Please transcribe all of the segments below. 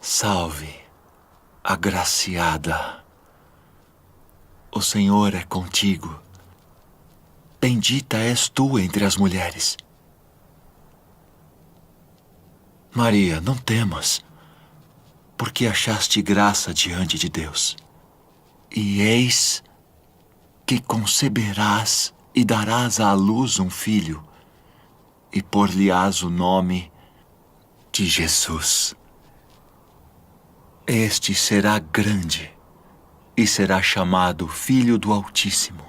Salve, agraciada. O Senhor é contigo. Bendita és tu entre as mulheres. Maria, não temas, porque achaste graça diante de Deus. E eis que conceberás e darás à luz um filho, e por-lhe-ás o nome de Jesus. Este será grande e será chamado Filho do Altíssimo.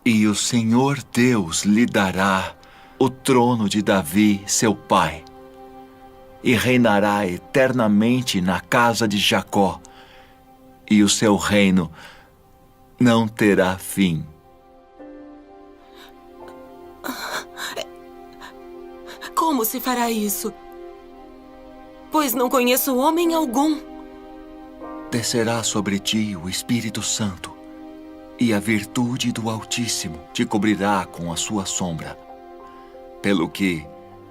E o Senhor Deus lhe dará o trono de Davi, seu pai, e reinará eternamente na casa de Jacó, e o seu reino não terá fim. Como se fará isso? Pois não conheço homem algum. Descerá sobre ti o Espírito Santo, e a virtude do Altíssimo te cobrirá com a sua sombra. Pelo que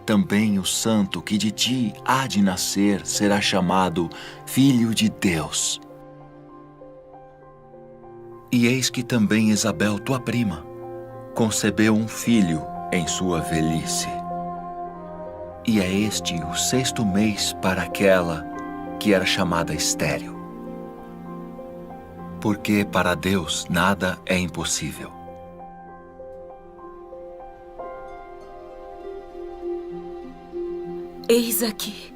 também o santo que de ti há de nascer será chamado Filho de Deus. E eis que também Isabel, tua prima, concebeu um filho em sua velhice. E é este o 6º mês para aquela que era chamada estéril. Porque para Deus nada é impossível. Eis aqui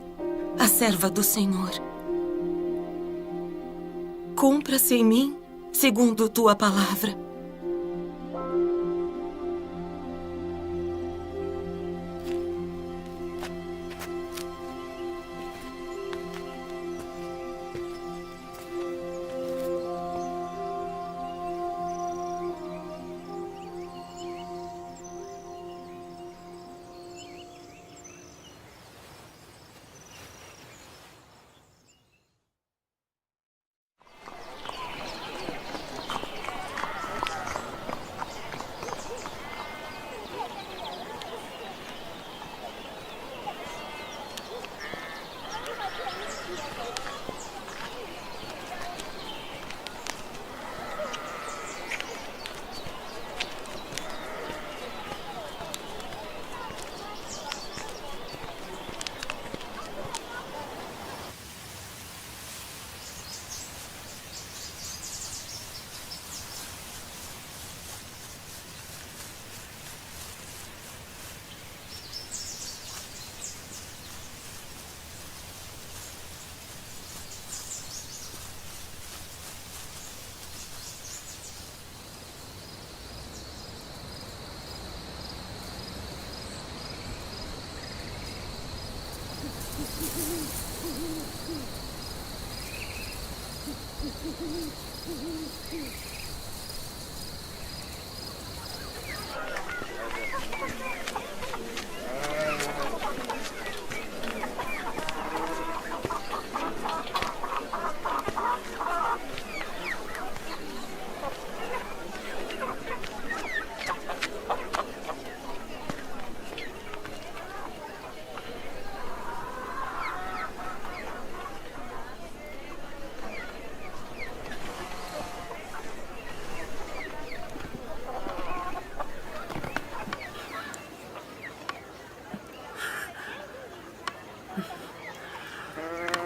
a serva do Senhor. Cumpra-se em mim segundo tua palavra.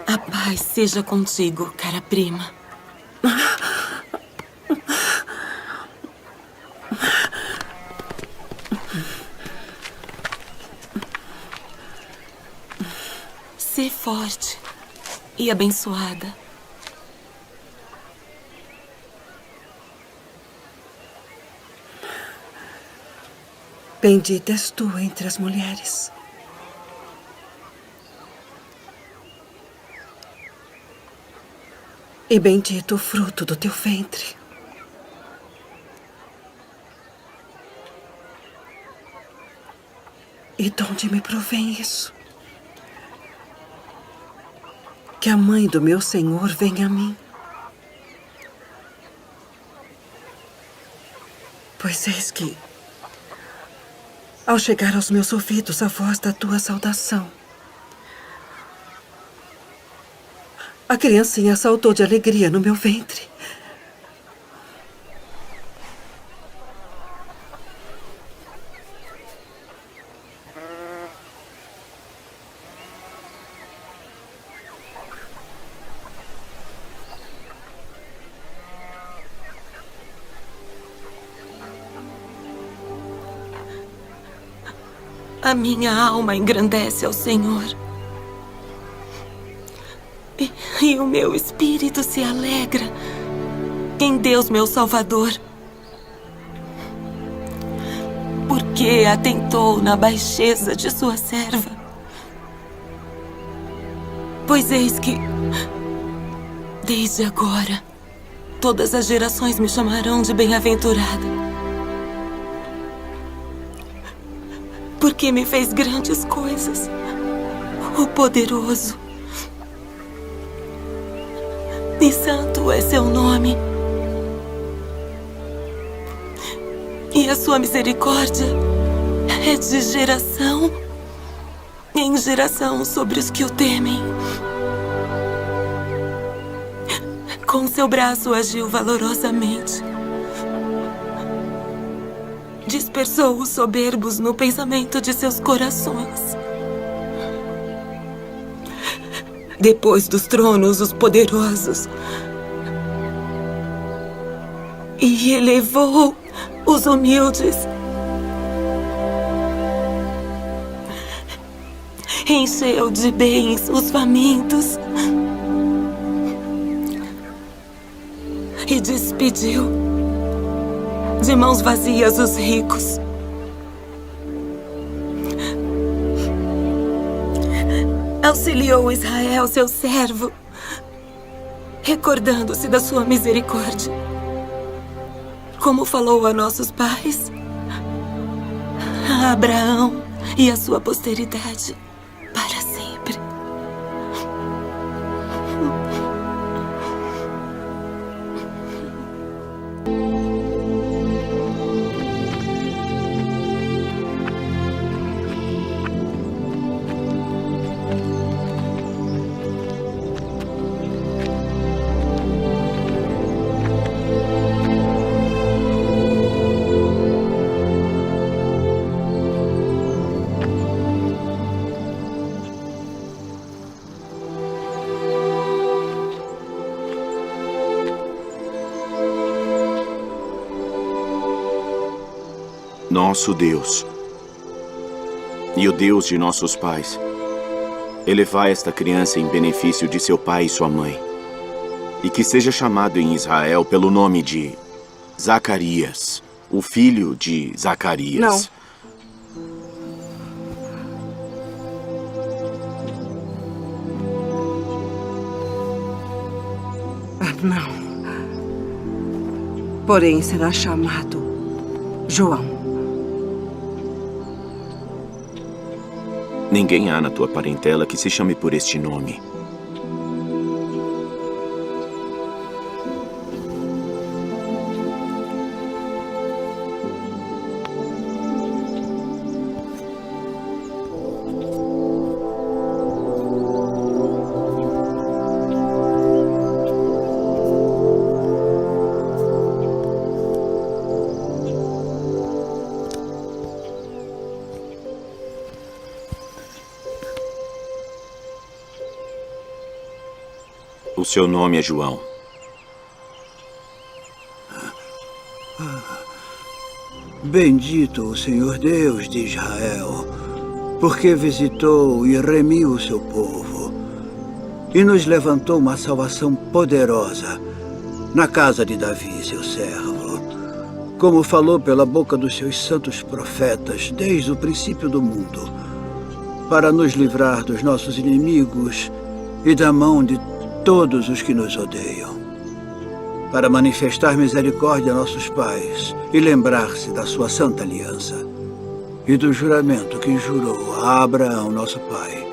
A paz seja contigo, cara prima. Sê forte e abençoada. Bendita és tu entre as mulheres. E bendito o fruto do teu ventre. E de onde me provém isso? Que a mãe do meu Senhor venha a mim. Pois eis que, ao chegar aos meus ouvidos a voz da tua saudação, a criancinha saltou de alegria no meu ventre. A minha alma engrandece ao Senhor. E o meu espírito se alegra em Deus, meu Salvador. Porque atentou na baixeza de sua serva. Pois eis que, desde agora, todas as gerações me chamarão de bem-aventurada. Porque me fez grandes coisas, o poderoso. E santo é seu nome. E a sua misericórdia é de geração em geração sobre os que o temem. Com seu braço agiu valorosamente. Dispersou os soberbos no pensamento de seus corações. Depois dos tronos, os poderosos. E elevou os humildes. Encheu de bens os famintos. E despediu de mãos vazias os ricos. Auxiliou Israel, seu servo, recordando-se da sua misericórdia, como falou a nossos pais, a Abraão e a sua posteridade para sempre. Nosso Deus e o Deus de nossos pais, elevai esta criança em benefício de seu pai e sua mãe, e que seja chamado em Israel pelo nome de Zacarias, o filho de Zacarias. Não. Porém, será chamado João. Ninguém há na tua parentela que se chame por este nome. O seu nome é João. Bendito o Senhor Deus de Israel, porque visitou e remiu o seu povo, e nos levantou uma salvação poderosa na casa de Davi, seu servo, como falou pela boca dos seus santos profetas desde o princípio do mundo, para nos livrar dos nossos inimigos e da mão de todos os que nos odeiam, para manifestar misericórdia a nossos pais e lembrar-se da sua santa aliança e do juramento que jurou a Abraão, nosso pai,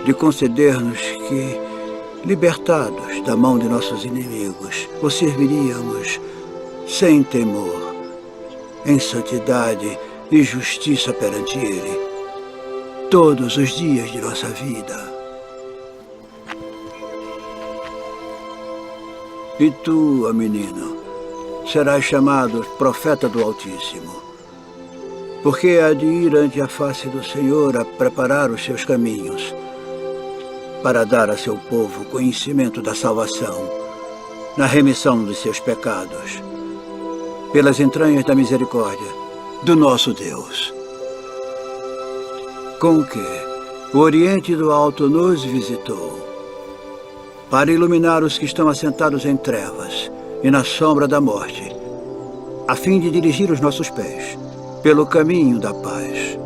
de conceder-nos que, libertados da mão de nossos inimigos, o serviríamos sem temor, em santidade e justiça perante Ele, todos os dias de nossa vida. E tu, ó menino, serás chamado profeta do Altíssimo, porque há de ir ante a face do Senhor a preparar os seus caminhos, para dar a seu povo conhecimento da salvação, na remissão dos seus pecados, pelas entranhas da misericórdia do nosso Deus. Com que o Oriente do Alto nos visitou, para iluminar os que estão assentados em trevas e na sombra da morte, a fim de dirigir os nossos pés pelo caminho da paz.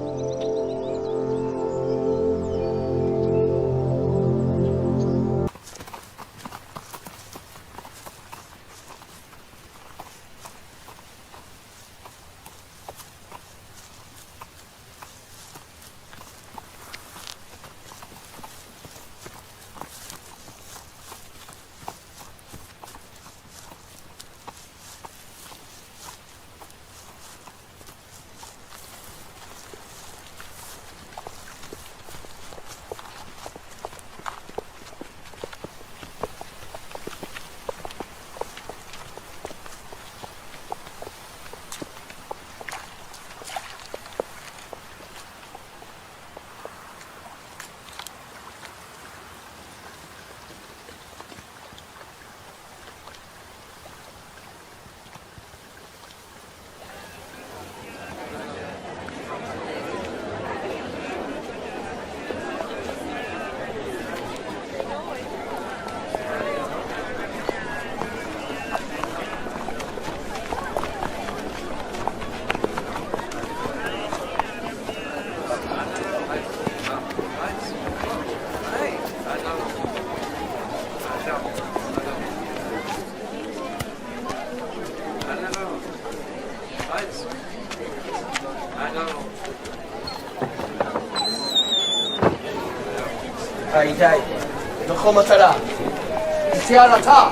די, נוכל מטרה. יציאה לתא.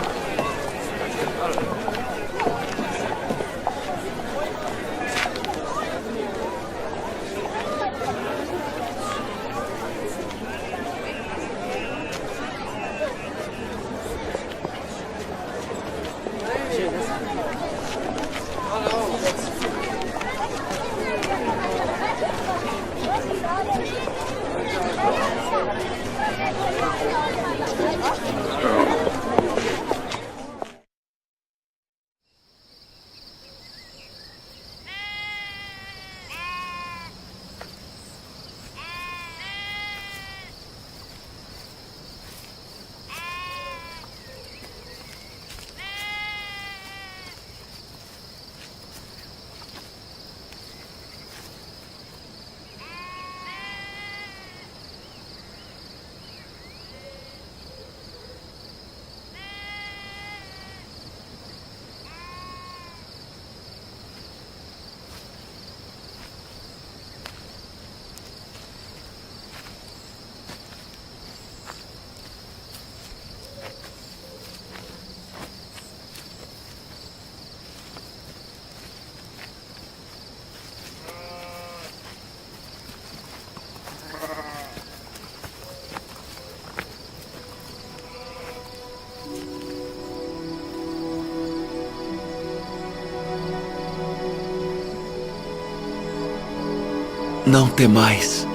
Não temais,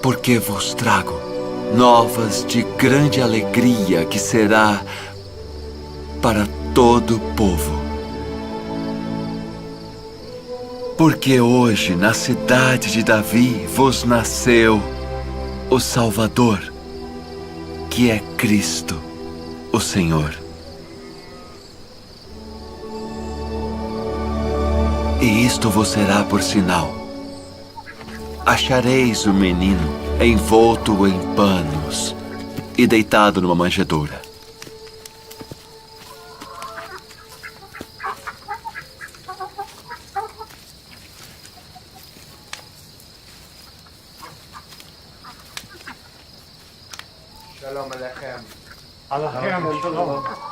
porque vos trago novas de grande alegria que será para todo o povo. Porque hoje na cidade de Davi vos nasceu o Salvador, que é Cristo, o Senhor. E isto vos será por sinal. Achareis o menino envolto em panos e deitado numa manjedoura. Shalom Aleichem. Aleichem, shalom.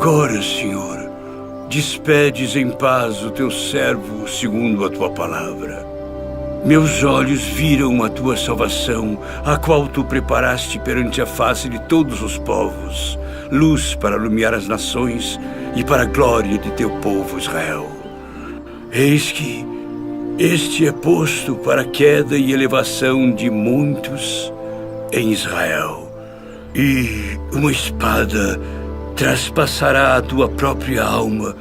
Agora, Senhor, despedes em paz o teu servo segundo a tua palavra. Meus olhos viram a tua salvação, a qual tu preparaste perante a face de todos os povos, luz para iluminar as nações e para a glória de teu povo Israel. Eis que este é posto para a queda e elevação de muitos em Israel, e uma espada traspassará a tua própria alma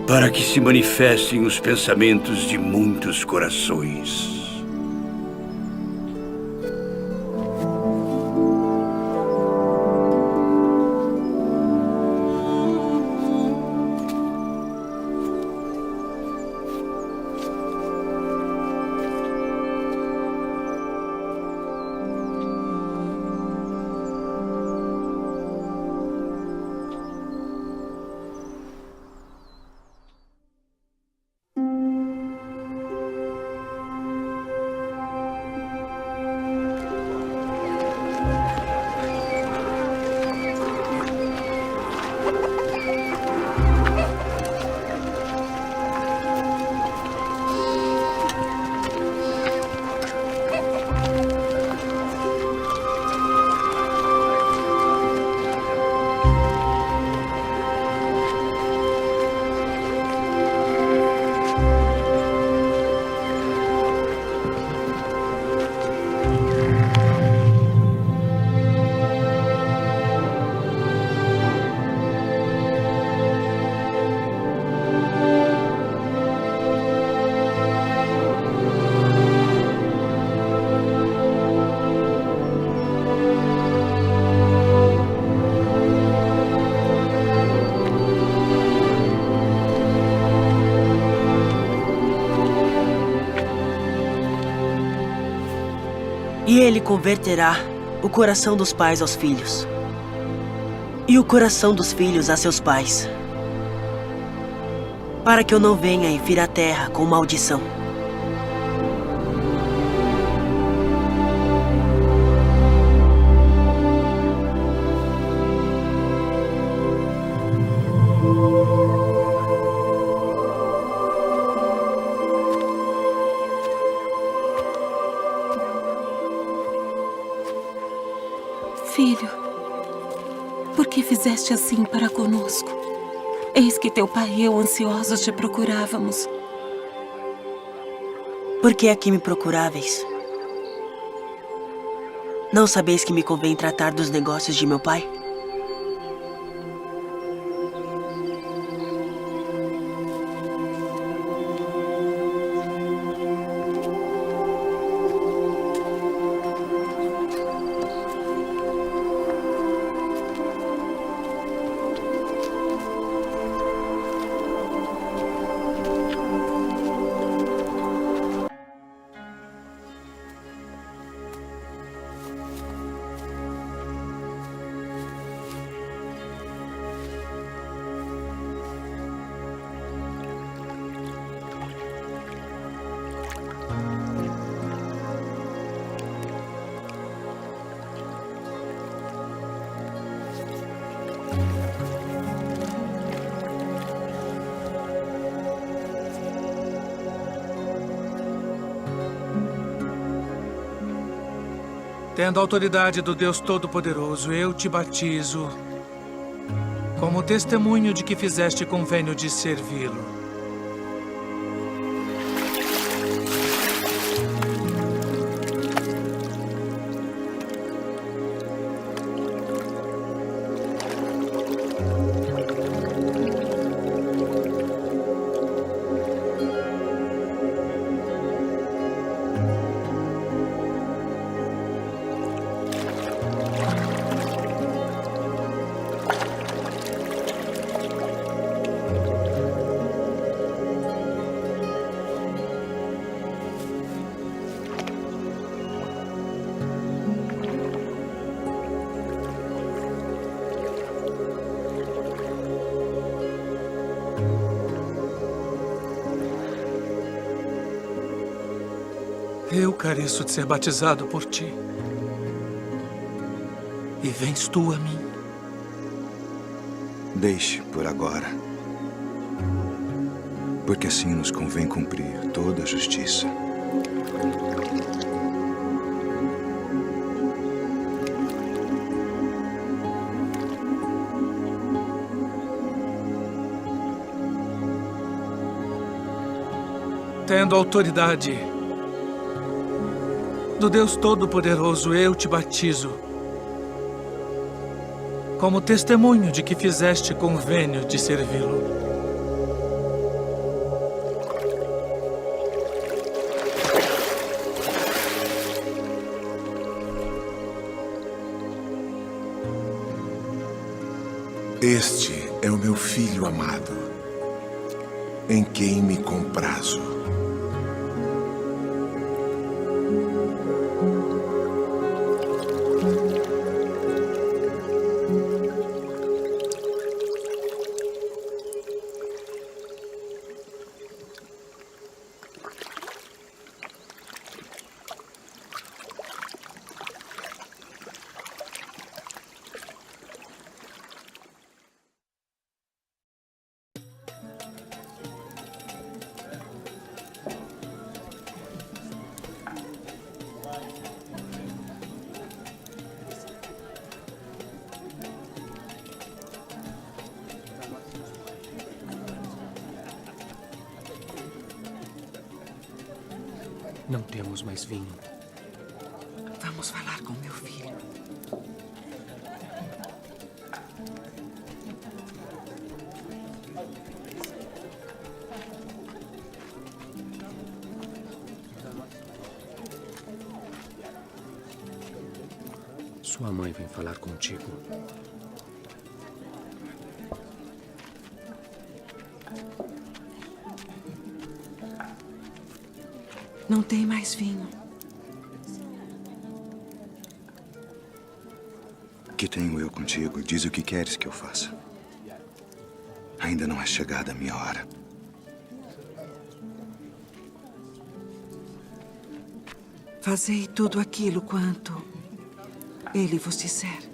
para que se manifestem os pensamentos de muitos corações. E ele converterá o coração dos pais aos filhos, e o coração dos filhos a seus pais, para que eu não venha e fira a terra com maldição. Filho, por que fizeste assim para conosco? Eis que teu pai e eu ansiosos te procurávamos. Por que aqui me procuráveis? Não sabeis que me convém tratar dos negócios de meu pai? Tendo a autoridade do Deus Todo-Poderoso, eu te batizo como testemunho de que fizeste convênio de servi-lo. Eu careço de ser batizado por ti. E vens tu a mim. Deixe por agora. Porque assim nos convém cumprir toda a justiça. Tendo autoridade do Deus Todo-Poderoso, eu te batizo, como testemunho de que fizeste convênio de servi-lo. Este é o meu filho amado, em quem me comprazo. Não temos mais vinho. Vamos falar com meu filho. Sua mãe vem falar contigo. Não tem mais vinho. Que tenho eu contigo? Diz o que queres que eu faça. Ainda não é chegada a minha hora. Fazei tudo aquilo quanto ele vos disser.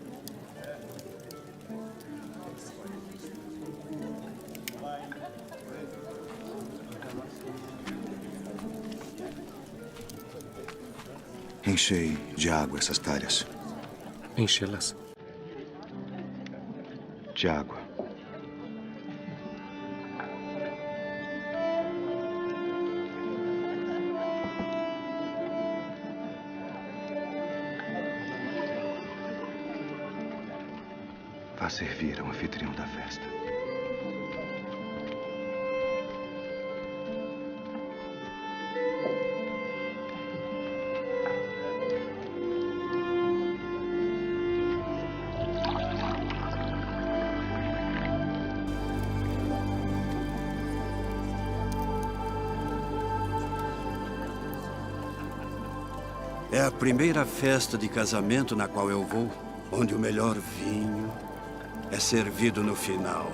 Enchei de água essas talhas. Enchê-las. De água. Vá servir ao anfitrião da festa. É a primeira festa de casamento na qual eu vou, onde o melhor vinho é servido no final.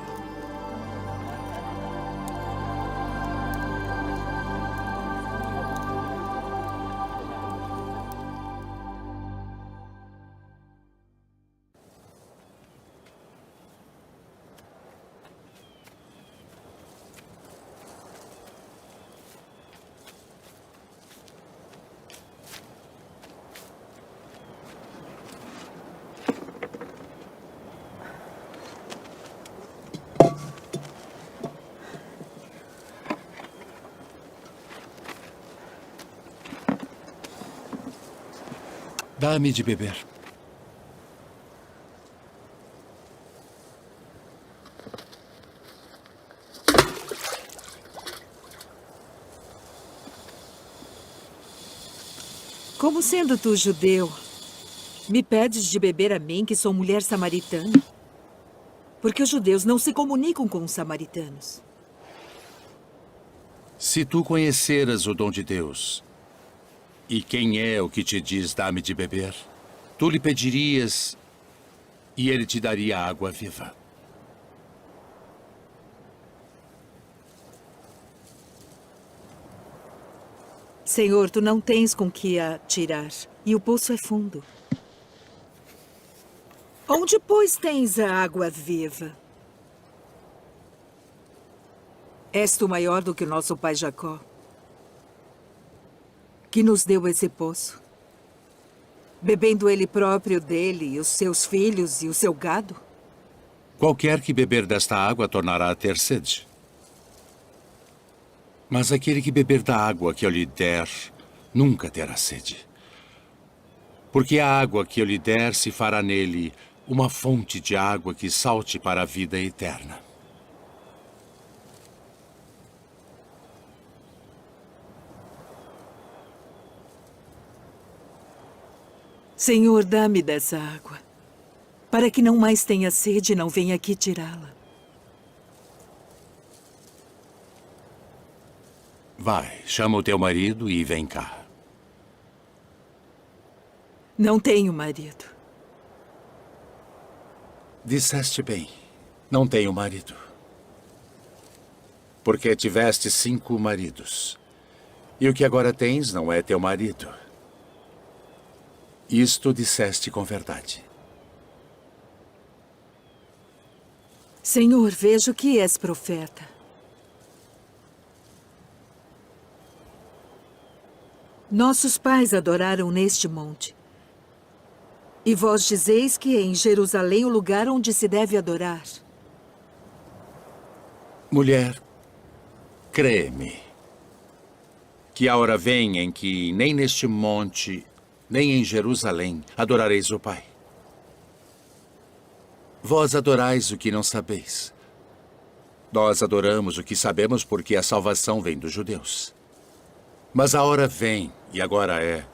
Dá-me de beber. Como sendo tu judeu, me pedes de beber a mim, que sou mulher samaritana? Porque os judeus não se comunicam com os samaritanos. Se tu conheceras o dom de Deus, e quem é o que te diz, dá-me de beber, tu lhe pedirias e ele te daria água viva. Senhor, tu não tens com que a tirar, e o poço é fundo. Onde, pois, tens a água viva? És tu maior do que o nosso pai Jacó, que nos deu esse poço, bebendo ele próprio dele, e os seus filhos e o seu gado? Qualquer que beber desta água tornará a ter sede. Mas aquele que beber da água que eu lhe der, nunca terá sede. Porque a água que eu lhe der se fará nele uma fonte de água que salte para a vida eterna. Senhor, dá-me dessa água, para que não mais tenha sede e não venha aqui tirá-la. Vai, chama o teu marido e vem cá. Não tenho marido. Disseste bem, não tenho marido. Porque tiveste 5 maridos. E o que agora tens não é teu marido. Isto disseste com verdade. Senhor, vejo que és profeta. Nossos pais adoraram neste monte. E vós dizeis que é em Jerusalém o lugar onde se deve adorar. Mulher, crê-me, que a hora vem em que nem neste monte, nem em Jerusalém adorareis o Pai. Vós adorais o que não sabeis. Nós adoramos o que sabemos porque a salvação vem dos judeus. Mas a hora vem, e agora é,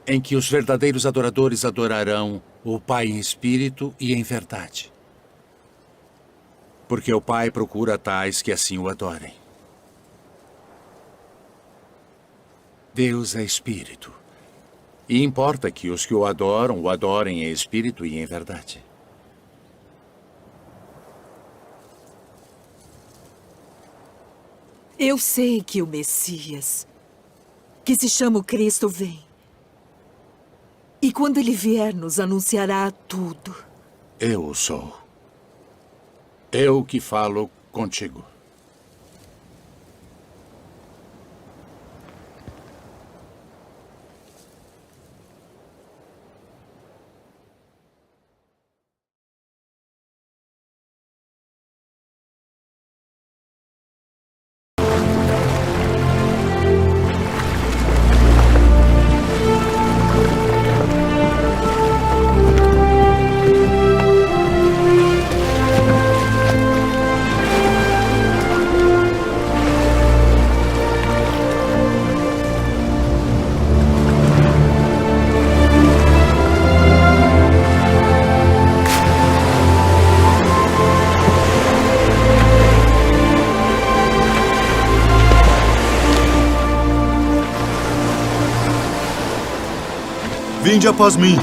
em que os verdadeiros adoradores adorarão o Pai em espírito e em verdade. Porque o Pai procura tais que assim o adorem. Deus é espírito. E importa que os que o adorem em espírito e em verdade. Eu sei que o Messias, que se chama o Cristo, vem. E quando ele vier, nos anunciará tudo. Eu o sou. Eu que falo contigo. Vinde após mim,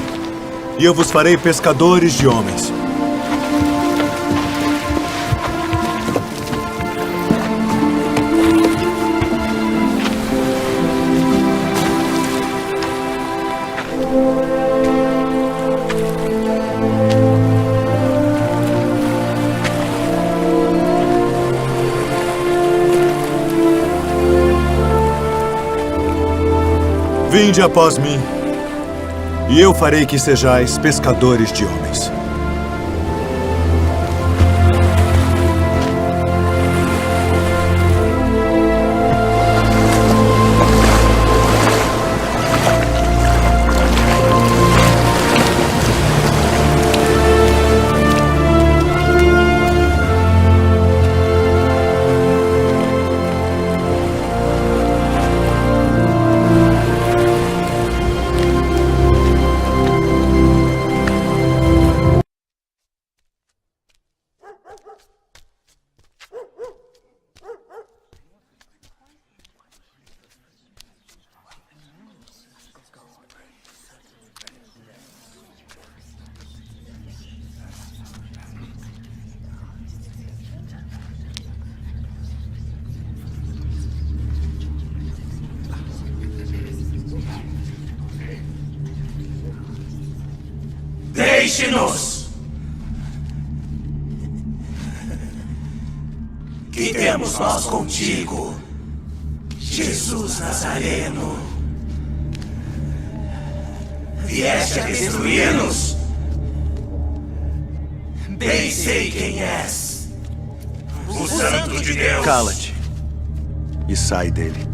e eu vos farei pescadores de homens. Vinde após mim, e eu farei que sejais pescadores de homens. Deixe-nos! Que iremos nós contigo, Jesus Nazareno. Vieste a destruir-nos? Bem sei quem és. O Santo de Deus. Cala-te e sai dele.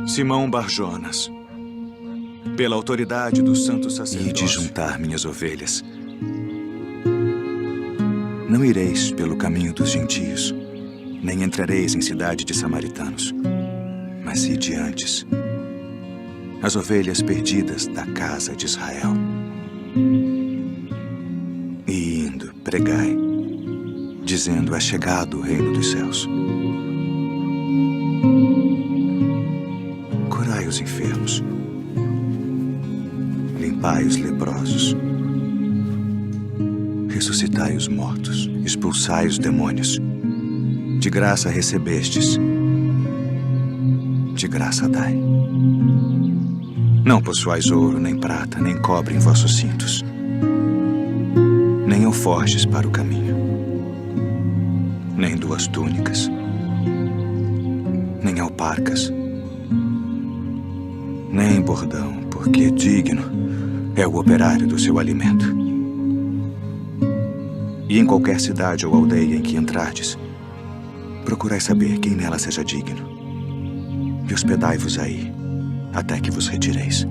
Simão Barjonas, pela autoridade do santo sacerdócio, e de juntar minhas ovelhas. Não ireis pelo caminho dos gentios, nem entrareis em cidade de samaritanos, mas ide antes, as ovelhas perdidas da casa de Israel. E indo, pregai, dizendo: é chegado o reino dos céus. Curai os enfermos, limpai os leprosos, ressuscitai os mortos, expulsai os demônios. De graça recebestes, de graça dai. Não possuais ouro, nem prata, nem cobre em vossos cintos, nem alforjes para o caminho, nem 2 túnicas, nem alparcas, nem bordão, porque digno é o operário do seu alimento. E em qualquer cidade ou aldeia em que entrardes, procurai saber quem nela seja digno, e hospedai-vos aí, até que vos retireis.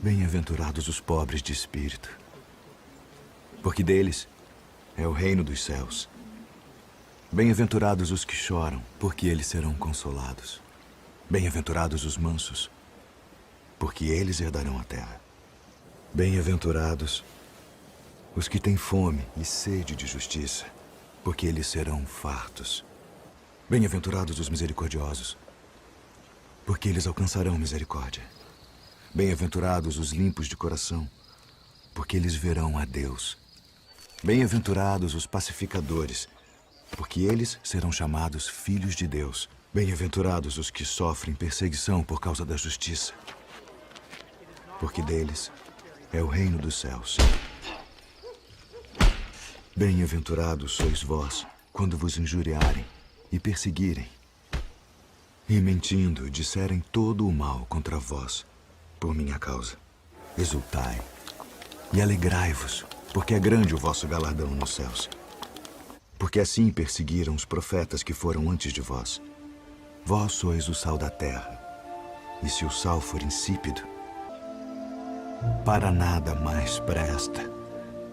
Bem-aventurados os pobres de espírito, porque deles é o reino dos céus. Bem-aventurados os que choram, porque eles serão consolados. Bem-aventurados os mansos, porque eles herdarão a terra. Bem-aventurados os que têm fome e sede de justiça, porque eles serão fartos. Bem-aventurados os misericordiosos, porque eles alcançarão misericórdia. Bem-aventurados os limpos de coração, porque eles verão a Deus. Bem-aventurados os pacificadores, porque eles serão chamados filhos de Deus. Bem-aventurados os que sofrem perseguição por causa da justiça, porque deles é o reino dos céus. Bem-aventurados sois vós, quando vos injuriarem e perseguirem, e mentindo disserem todo o mal contra vós, por minha causa. Exultai e alegrai-vos, porque é grande o vosso galardão nos céus. Porque assim perseguiram os profetas que foram antes de vós. Vós sois o sal da terra, e se o sal for insípido, para nada mais presta,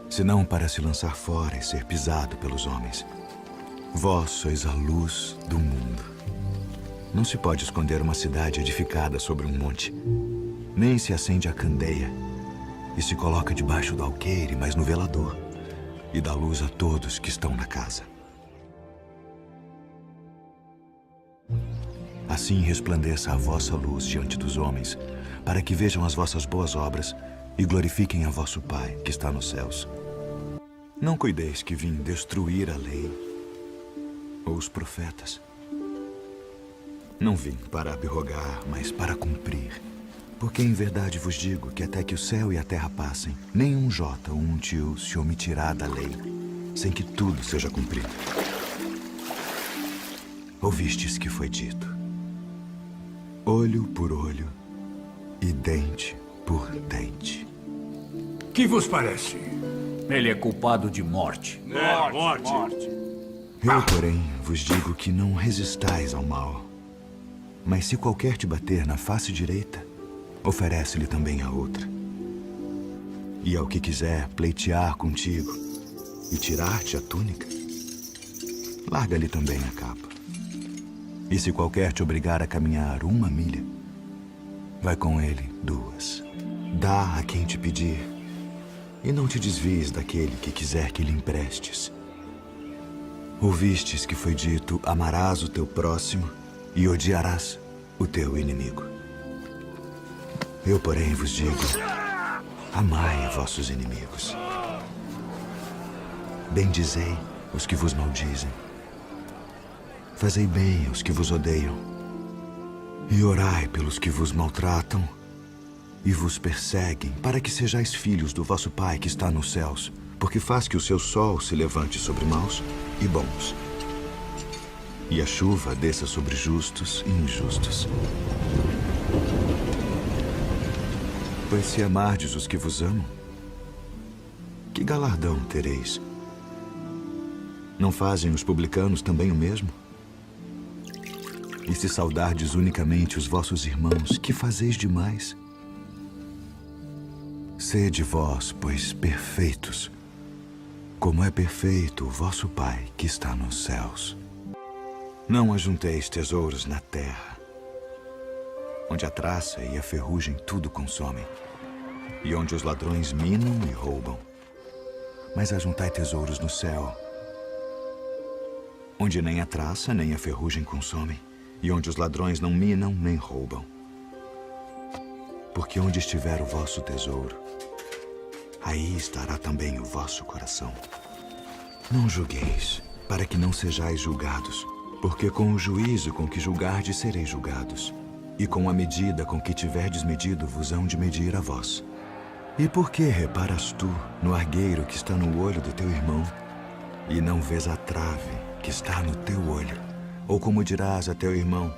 senão para se lançar fora e ser pisado pelos homens. Vós sois a luz do mundo. Não se pode esconder uma cidade edificada sobre um monte, nem se acende a candeia e se coloca debaixo do alqueire, mas no velador, e dá luz a todos que estão na casa. Assim resplandeça a vossa luz diante dos homens, para que vejam as vossas boas obras e glorifiquem a vosso Pai que está nos céus. Não cuideis que vim destruir a lei ou os profetas. Não vim para abrogar, mas para cumprir. Porque em verdade vos digo que até que o céu e a terra passem, nem um jota ou um tio se omitirá da lei, sem que tudo seja cumprido. Ouvistes que foi dito: olho por olho e dente por dente. Que vos parece? Ele é culpado de morte. Morte. Eu, porém, vos digo que não resistais ao mal. Mas se qualquer te bater na face direita, oferece-lhe também a outra. E ao que quiser pleitear contigo e tirar-te a túnica, larga-lhe também a capa. E se qualquer te obrigar a caminhar 1 milha, vai com ele 2. Dá a quem te pedir, e não te desvies daquele que quiser que lhe emprestes. Ouvistes que foi dito: amarás o teu próximo e odiarás o teu inimigo. Eu, porém, vos digo: amai vossos inimigos. Bendizei os que vos maldizem. Fazei bem aos que vos odeiam. E orai pelos que vos maltratam e vos perseguem, para que sejais filhos do vosso Pai que está nos céus, porque faz que o seu sol se levante sobre maus e bons, e a chuva desça sobre justos e injustos. Pois se amardes os que vos amam, que galardão tereis? Não fazem os publicanos também o mesmo? E se saudardes unicamente os vossos irmãos, que fazeis demais? Sede vós, pois, perfeitos, como é perfeito o vosso Pai que está nos céus. Não ajunteis tesouros na terra, onde a traça e a ferrugem tudo consomem, e onde os ladrões minam e roubam. Mas ajuntai tesouros no céu, onde nem a traça nem a ferrugem consomem, e onde os ladrões não minam nem roubam. Porque onde estiver o vosso tesouro, aí estará também o vosso coração. Não julgueis, para que não sejais julgados, porque com o juízo com que julgardes sereis julgados, e com a medida com que tiverdes medido vos hão de medir a vós. E por que reparas tu no argueiro que está no olho do teu irmão, e não vês a trave que está no teu olho? Ou como dirás a teu irmão: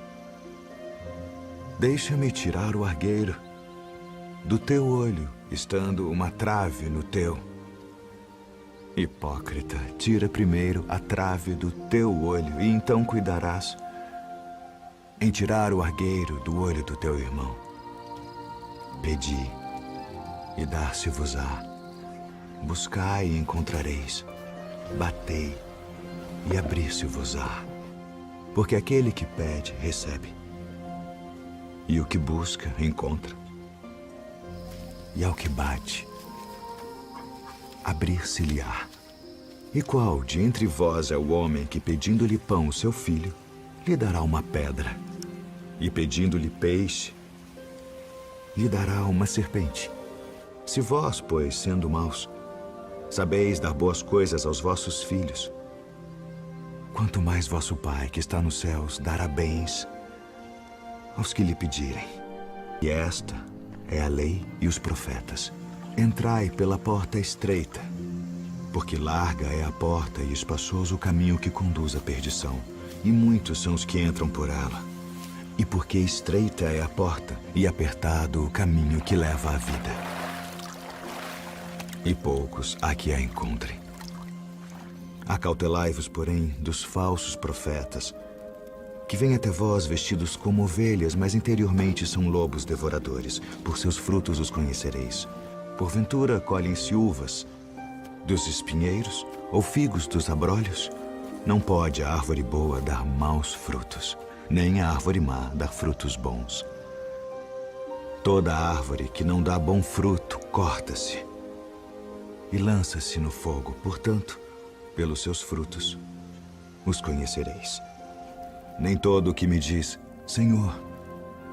deixa-me tirar o argueiro do teu olho, estando uma trave no teu. Hipócrita, tira primeiro a trave do teu olho, e então cuidarás em tirar o argueiro do olho do teu irmão. Pedi, e dar-se-vos-á. Buscai e encontrareis. Batei, e abrir-se-vos-á. Porque aquele que pede, recebe. E o que busca, encontra. E ao que bate, abrir-se-lhe-á. E qual de entre vós é o homem que, pedindo-lhe pão o seu filho, lhe dará uma pedra? E pedindo-lhe peixe, lhe dará uma serpente? Se vós, pois, sendo maus, sabeis dar boas coisas aos vossos filhos, quanto mais vosso Pai, que está nos céus, dará bens aos que lhe pedirem. E esta é a lei e os profetas. Entrai pela porta estreita, porque larga é a porta e espaçoso o caminho que conduz à perdição, e muitos são os que entram por ela. E porque estreita é a porta e apertado o caminho que leva à vida, e poucos há que a encontrem. Acautelai-vos, porém, dos falsos profetas, que vêm até vós vestidos como ovelhas, mas interiormente são lobos devoradores. Por seus frutos os conhecereis. Porventura colhem-se uvas dos espinheiros ou figos dos abrolhos? Não pode a árvore boa dar maus frutos, nem a árvore má dar frutos bons. Toda árvore que não dá bom fruto corta-se e lança-se no fogo. Portanto, pelos seus frutos os conhecereis. Nem todo o que me diz, Senhor,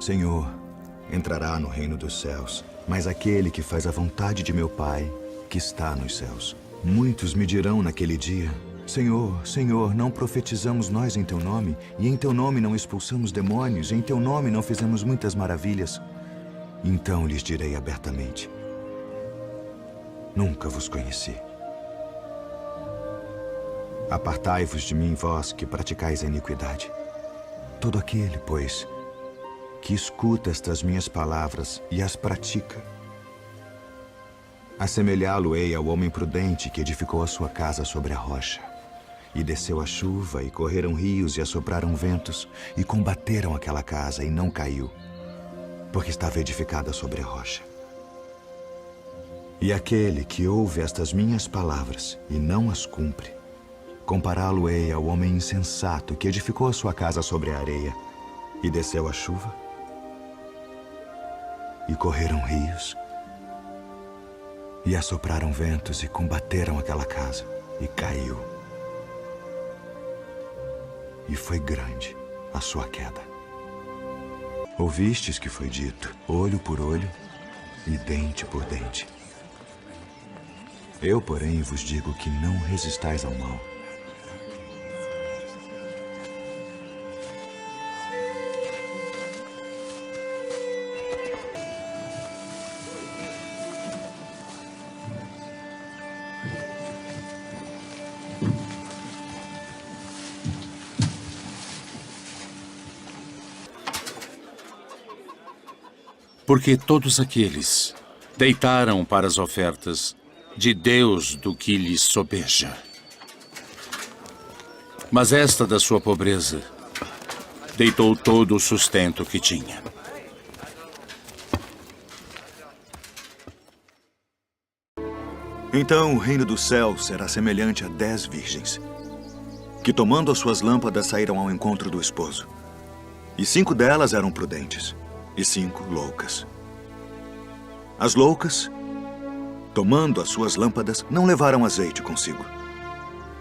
Senhor, entrará no reino dos céus, mas aquele que faz a vontade de meu Pai, que está nos céus. Muitos me dirão naquele dia: Senhor, Senhor, não profetizamos nós em teu nome, e em teu nome não expulsamos demônios, e em teu nome não fizemos muitas maravilhas? Então lhes direi abertamente: nunca vos conheci. Apartai-vos de mim, vós que praticais a iniquidade. Todo aquele, pois, que escuta estas minhas palavras e as pratica, Assemelhá-lo-ei ao homem prudente que edificou a sua casa sobre a rocha. E desceu a chuva, e correram rios, e assopraram ventos, e combateram aquela casa, e não caiu, porque estava edificada sobre a rocha. E aquele que ouve estas minhas palavras, e não as cumpre, compará-lo-ei ao homem insensato que edificou a sua casa sobre a areia, e desceu a chuva, e correram rios, e assopraram ventos, e combateram aquela casa, e caiu. E foi grande a sua queda. Ouvistes que foi dito, olho por olho e dente por dente. Eu, porém, vos digo que não resistais ao mal. Porque todos aqueles deitaram para as ofertas de Deus do que lhes sobeja. Mas esta da sua pobreza deitou todo o sustento que tinha. Então o reino do céu será semelhante a 10 virgens, que tomando as suas lâmpadas saíram ao encontro do esposo. E 5 delas eram prudentes, e 5 loucas. As loucas, tomando as suas lâmpadas, não levaram azeite consigo.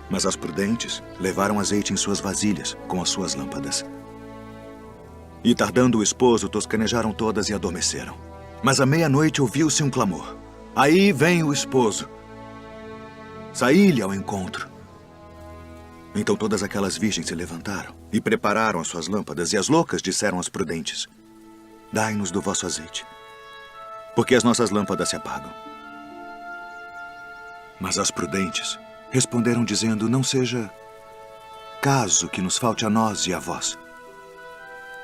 Mas as prudentes levaram azeite em suas vasilhas com as suas lâmpadas. E tardando o esposo, toscanejaram todas e adormeceram. Mas à meia-noite ouviu-se um clamor. Aí vem o esposo. Saí-lhe ao encontro. Então todas aquelas virgens se levantaram e prepararam as suas lâmpadas, e as loucas disseram às prudentes: Dai-nos do vosso azeite, porque as nossas lâmpadas se apagam. Mas as prudentes responderam dizendo: Não seja caso que nos falte a nós e a vós.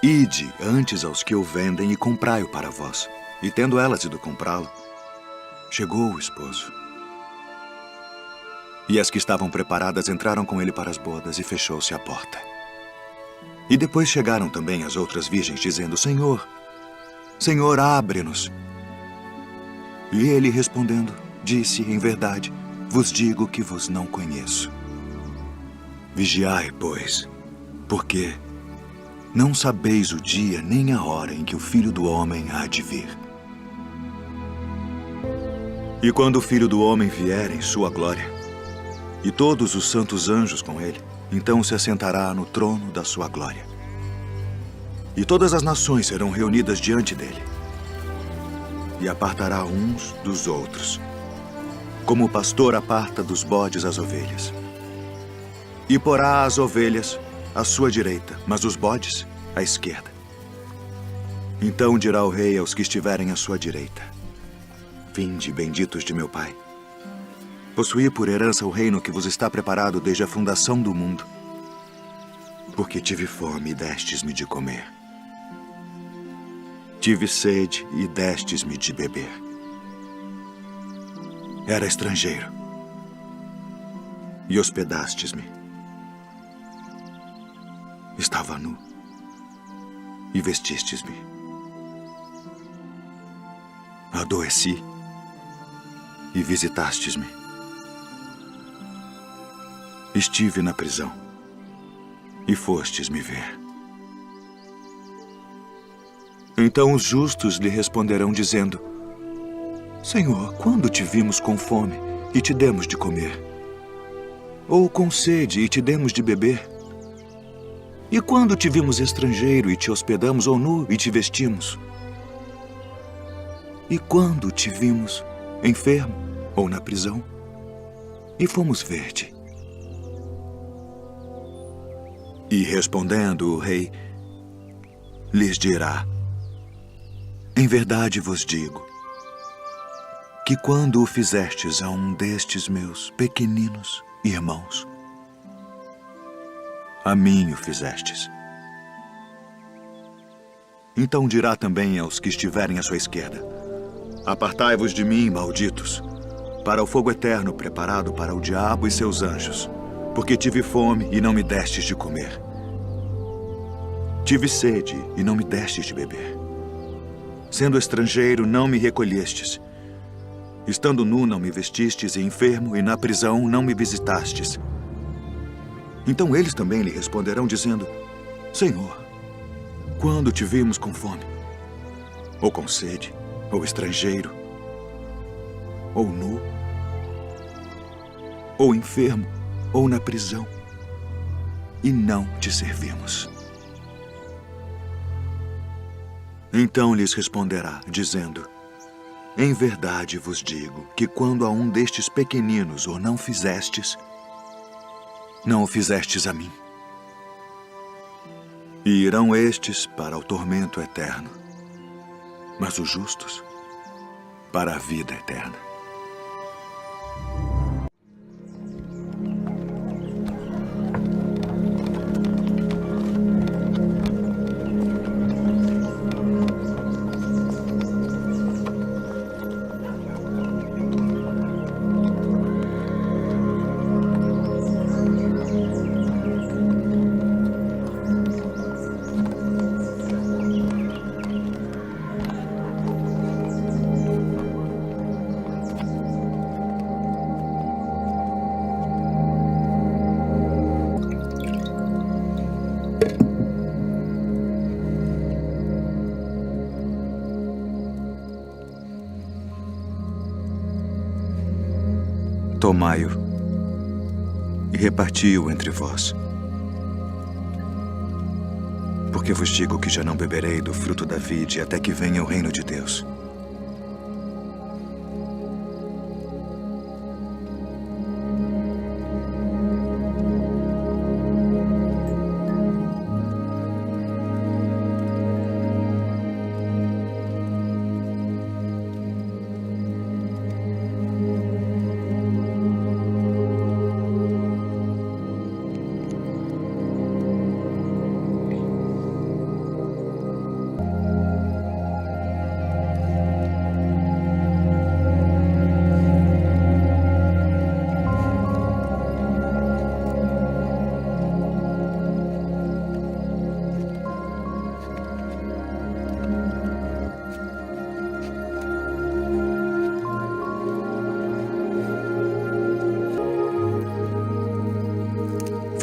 Ide antes aos que o vendem e comprai-o para vós. E tendo elas ido comprá-lo, chegou o esposo. E as que estavam preparadas entraram com ele para as bodas, e fechou-se a porta. E depois chegaram também as outras virgens, dizendo: Senhor, Senhor, abre-nos. E ele, respondendo, disse: Em verdade, vos digo que vos não conheço. Vigiai, pois, porque não sabeis o dia nem a hora em que o Filho do Homem há de vir. E quando o Filho do Homem vier em sua glória, e todos os santos anjos com ele, então se assentará no trono da sua glória. E todas as nações serão reunidas diante dele. E apartará uns dos outros, como o pastor aparta dos bodes as ovelhas. E porá as ovelhas à sua direita, mas os bodes à esquerda. Então dirá o rei aos que estiverem à sua direita: Vinde, benditos de meu Pai. Possuí por herança o reino que vos está preparado desde a fundação do mundo. Porque tive fome e destes-me de comer. Tive sede e destes-me de beber. Era estrangeiro e hospedastes-me. Estava nu e vestistes-me. Adoeci e visitastes-me. Estive na prisão e fostes me ver. Então os justos lhe responderão dizendo: Senhor, quando te vimos com fome e te demos de comer? Ou com sede e te demos de beber? E quando te vimos estrangeiro e te hospedamos, ou nu e te vestimos? E quando te vimos enfermo ou na prisão e fomos ver-te? E respondendo o rei, lhes dirá: Em verdade vos digo, que quando o fizestes a um destes meus pequeninos irmãos, a mim o fizestes. Então dirá também aos que estiverem à sua esquerda: Apartai-vos de mim, malditos, para o fogo eterno preparado para o diabo e seus anjos, porque tive fome e não me destes de comer. Tive sede e não me destes de beber. Sendo estrangeiro, não me recolhestes. Estando nu, não me vestistes, e enfermo, e na prisão, não me visitastes. Então eles também lhe responderão, dizendo: Senhor, quando te vimos com fome, ou com sede, ou estrangeiro, ou nu, ou enfermo, ou na prisão, e não te servimos? Então lhes responderá, dizendo: Em verdade vos digo que quando a um destes pequeninos o não fizestes, não o fizestes a mim. E irão estes para o tormento eterno, mas os justos para a vida eterna. Tomai-o e reparti-o entre vós. Porque vos digo que já não beberei do fruto da vide até que venha o reino de Deus.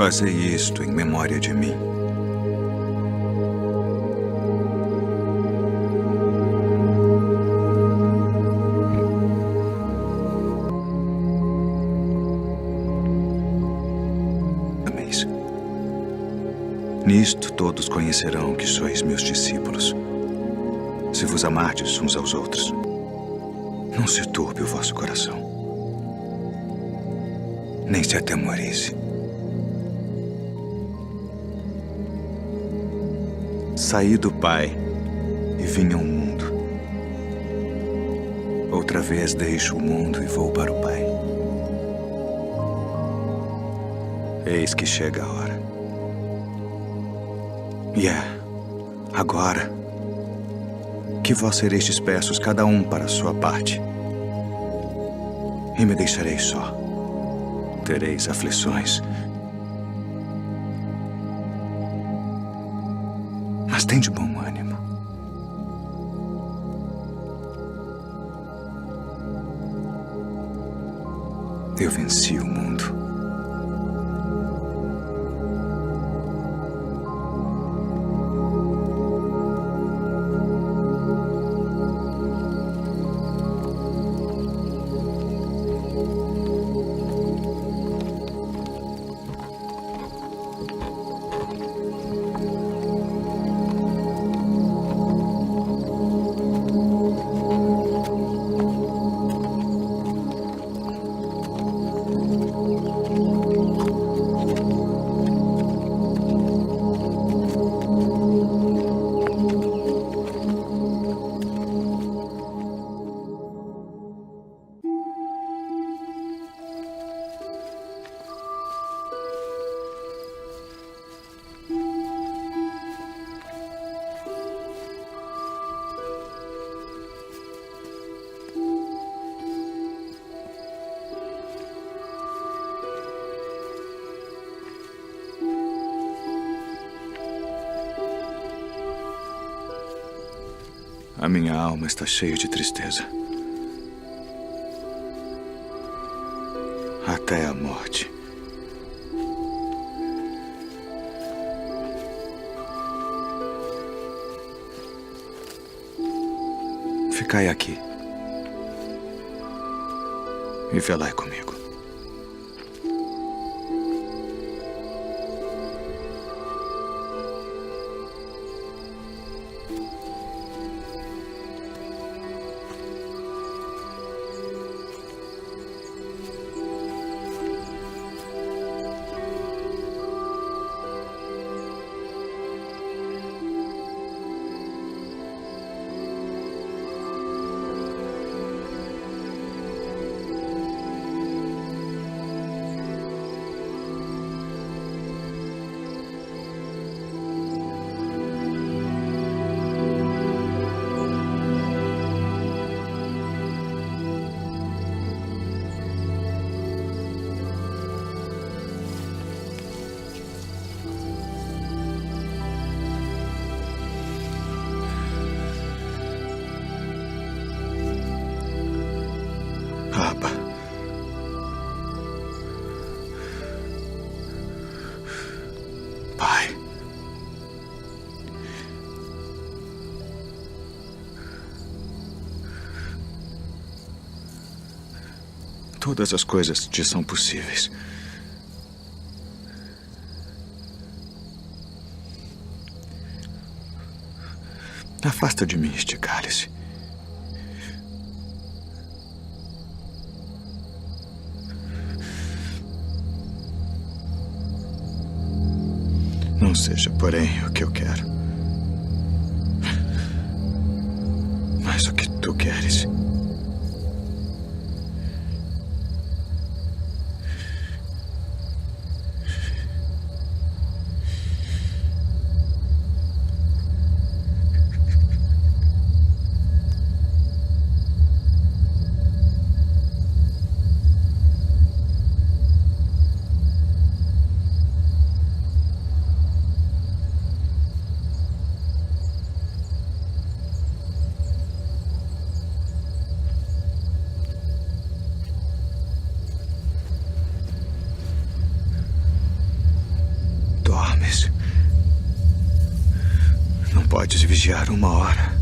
Fazei isto em memória de mim. Ameis. Nisto todos conhecerão que sois meus discípulos, se vos amardes uns aos outros. Não se turbe o vosso coração, nem se atemorize. Saí do Pai e vim ao mundo. Outra vez deixo o mundo e vou para o Pai. Eis que chega a hora. E agora, que vós sereis dispersos, cada um para a sua parte. E me deixareis só. Tereis aflições. Mas tende bom ânimo. Eu venci o mundo. A minha alma está cheia de tristeza. Até a morte. Ficai aqui. E velai comigo. Abba. Pai. Todas as coisas te são possíveis. Afasta de mim este cálice. Não seja, porém, o que eu quero, mas o que tu queres. Dormes. Não podes vigiar uma hora.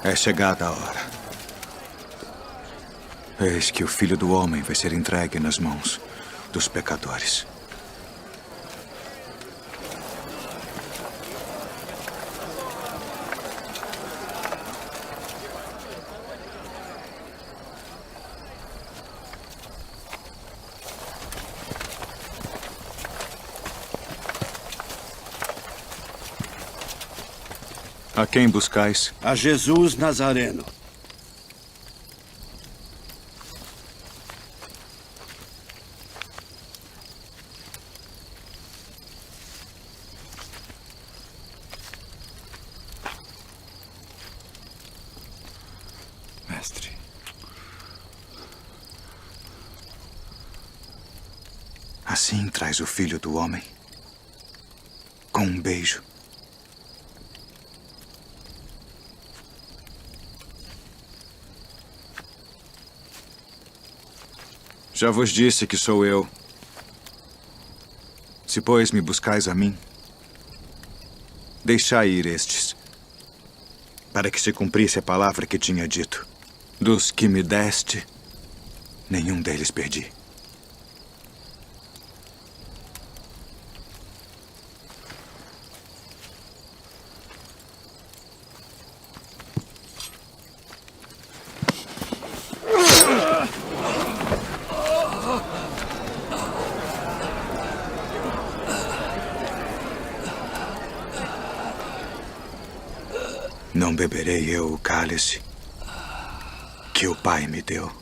É chegada a hora. Eis que o Filho do Homem vai ser entregue nas mãos dos pecadores. A quem buscais? A Jesus Nazareno. Mestre. Assim traz o Filho do Homem? Com um beijo. Já vos disse que sou eu. Se, pois, me buscais a mim, deixai ir estes, para que se cumprisse a palavra que tinha dito. Dos que me deste, nenhum deles perdi. Não beberei eu o cálice que o Pai me deu.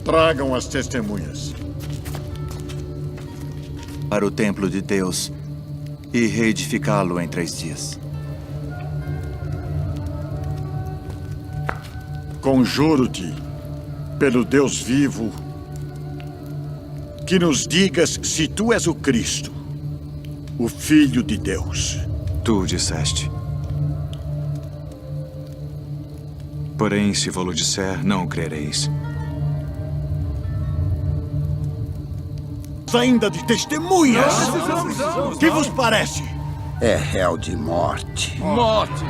Tragam as testemunhas. Para o templo de Deus e reedificá-lo em 3 dias. Conjuro-te, pelo Deus vivo, que nos digas se tu és o Cristo, o Filho de Deus. Tu o disseste. Porém, se vou-lo disser, não o crereis. Ainda de testemunhas! Que vos parece? É réu de morte. Morte!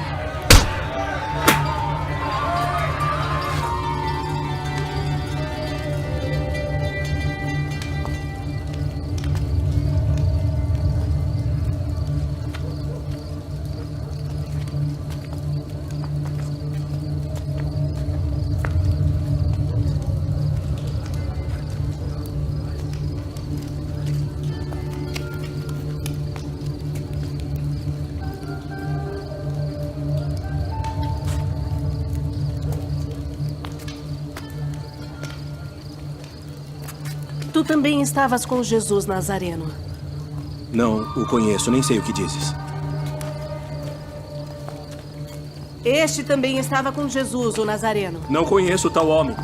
Tu também estavas com Jesus Nazareno. Não o conheço, nem sei o que dizes. Este também estava com Jesus, o Nazareno. Não conheço tal homem.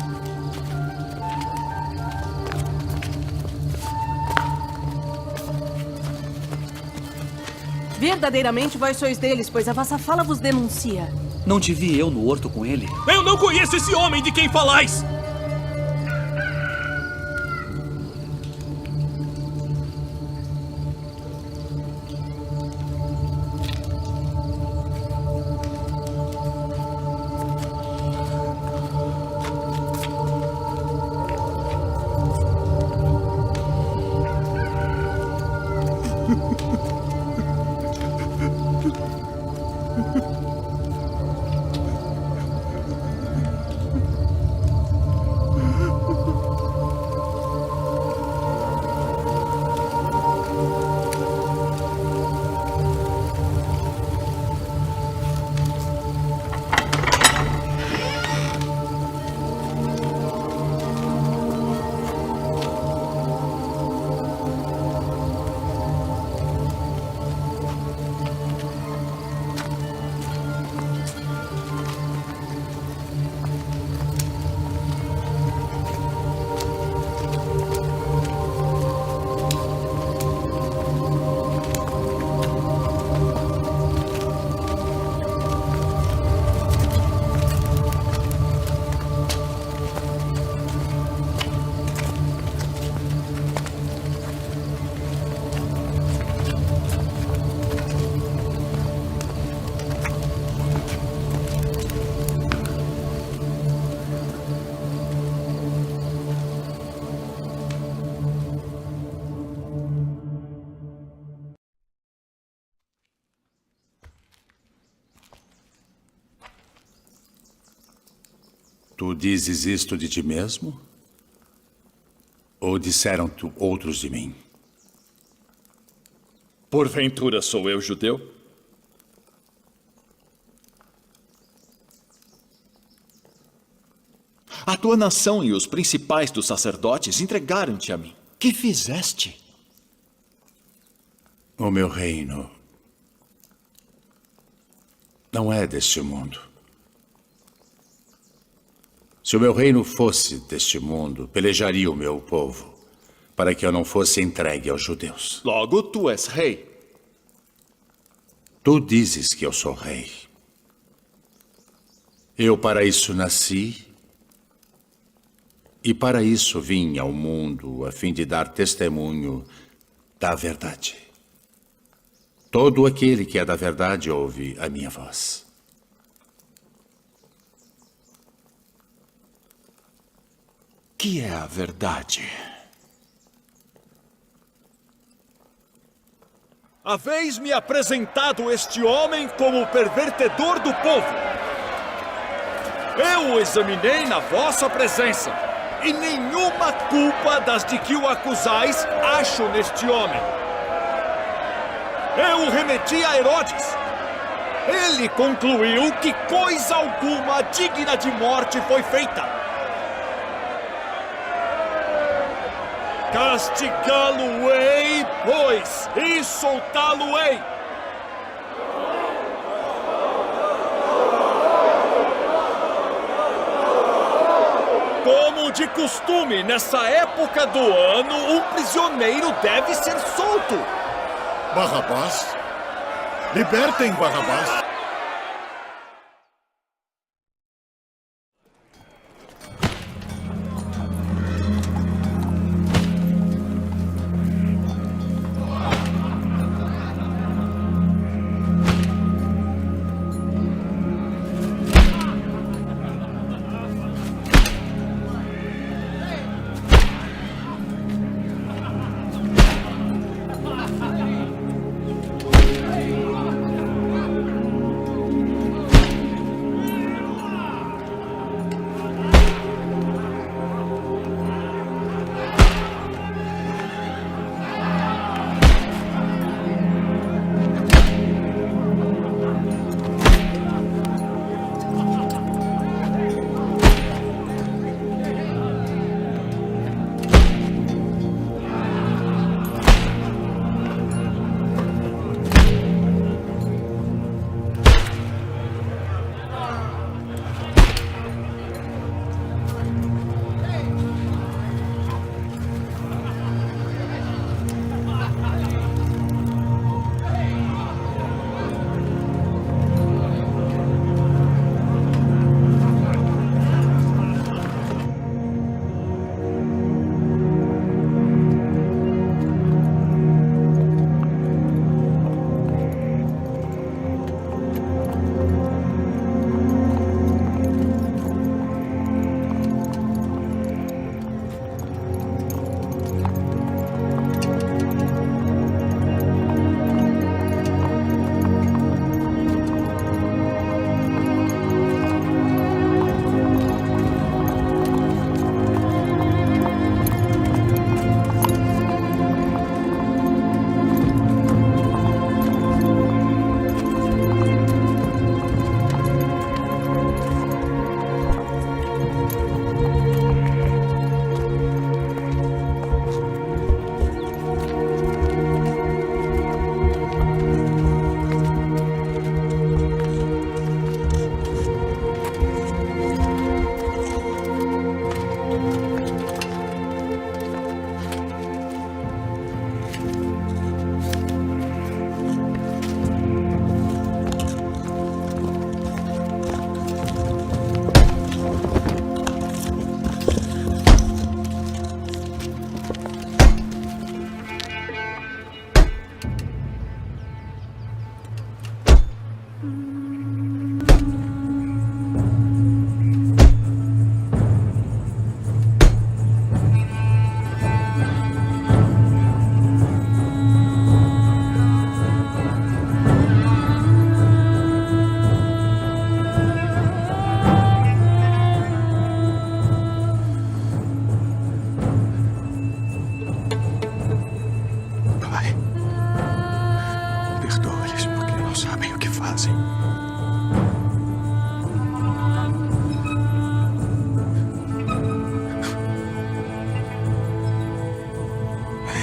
Verdadeiramente vós sois deles, pois a vossa fala vos denuncia. Não te vi eu no horto com ele? Eu não conheço esse homem de quem falais! Tu dizes isto de ti mesmo? Ou disseram outros de mim? Porventura sou eu judeu? A tua nação e os principais dos sacerdotes entregaram-te a mim. Que fizeste? O meu reino não é deste mundo. Se o meu reino fosse deste mundo, pelejaria o meu povo para que eu não fosse entregue aos judeus. Logo, tu és rei. Tu dizes que eu sou rei. Eu para isso nasci e para isso vim ao mundo, a fim de dar testemunho da verdade. Todo aquele que é da verdade ouve a minha voz. Que é a verdade? Haveis-me apresentado este homem como o pervertedor do povo. Eu o examinei na vossa presença, e nenhuma culpa das de que o acusais acho neste homem. Eu o remeti a Herodes. Ele concluiu que coisa alguma digna de morte foi feita. Castigá-lo-ei, pois, e soltá-lo-ei. Como de costume, nessa época do ano, um prisioneiro deve ser solto. Barrabás? Libertem Barrabás.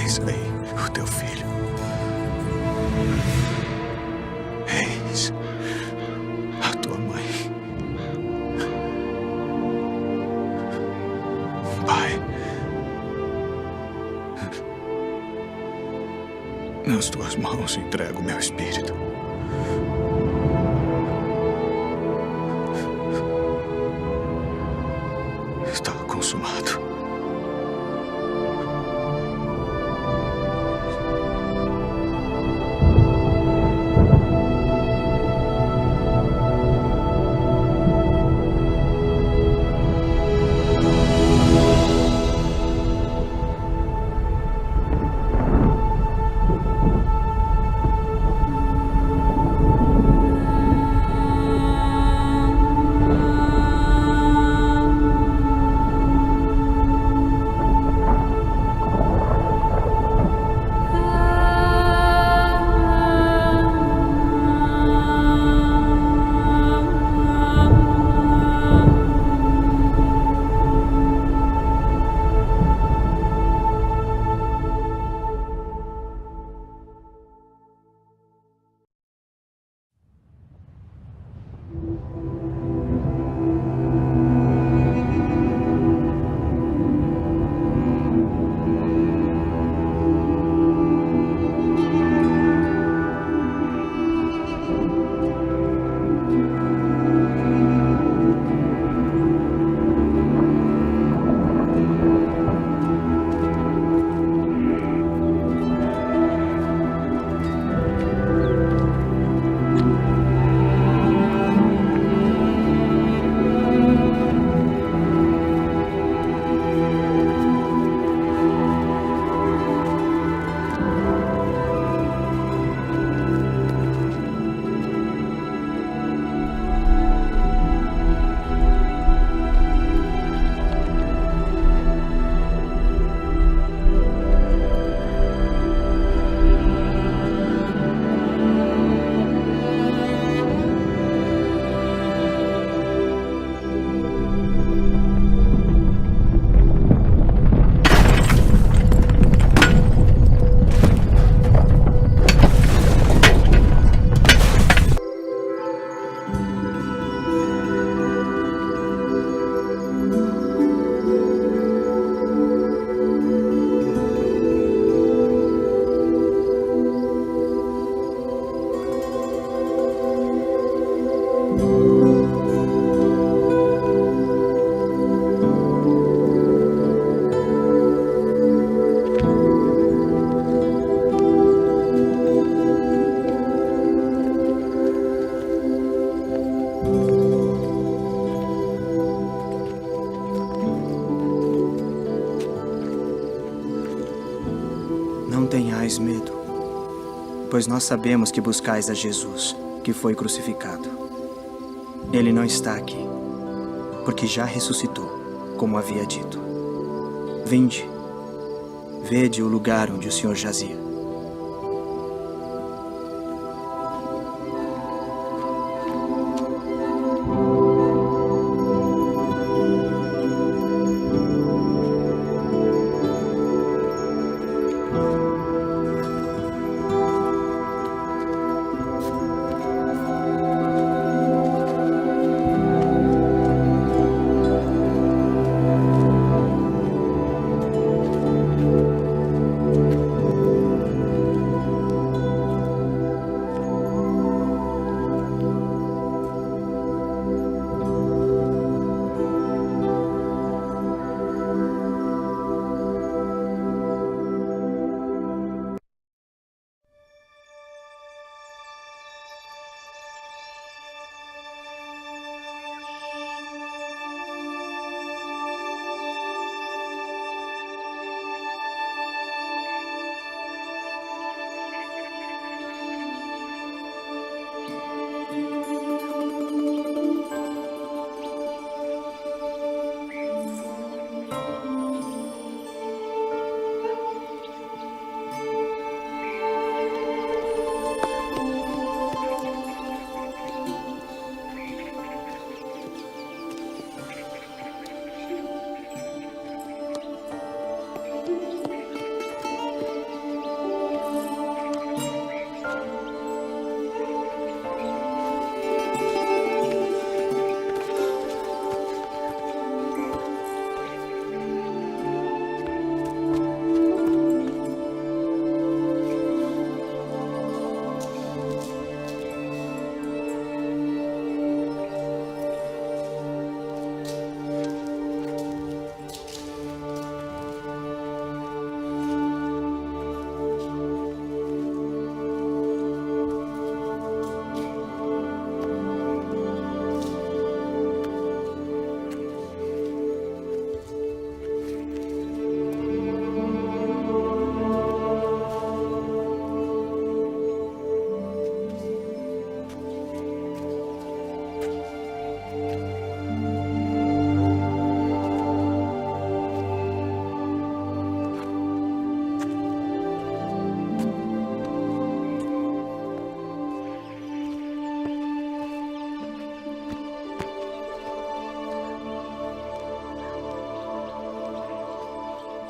Eis aí o teu filho. Eis a tua mãe. Pai, nas tuas mãos entrego o meu espírito. Está consumado. Não tenhais medo, pois nós sabemos que buscais a Jesus, que foi crucificado. Ele não está aqui, porque já ressuscitou, como havia dito. Vinde, vede o lugar onde o Senhor jazia.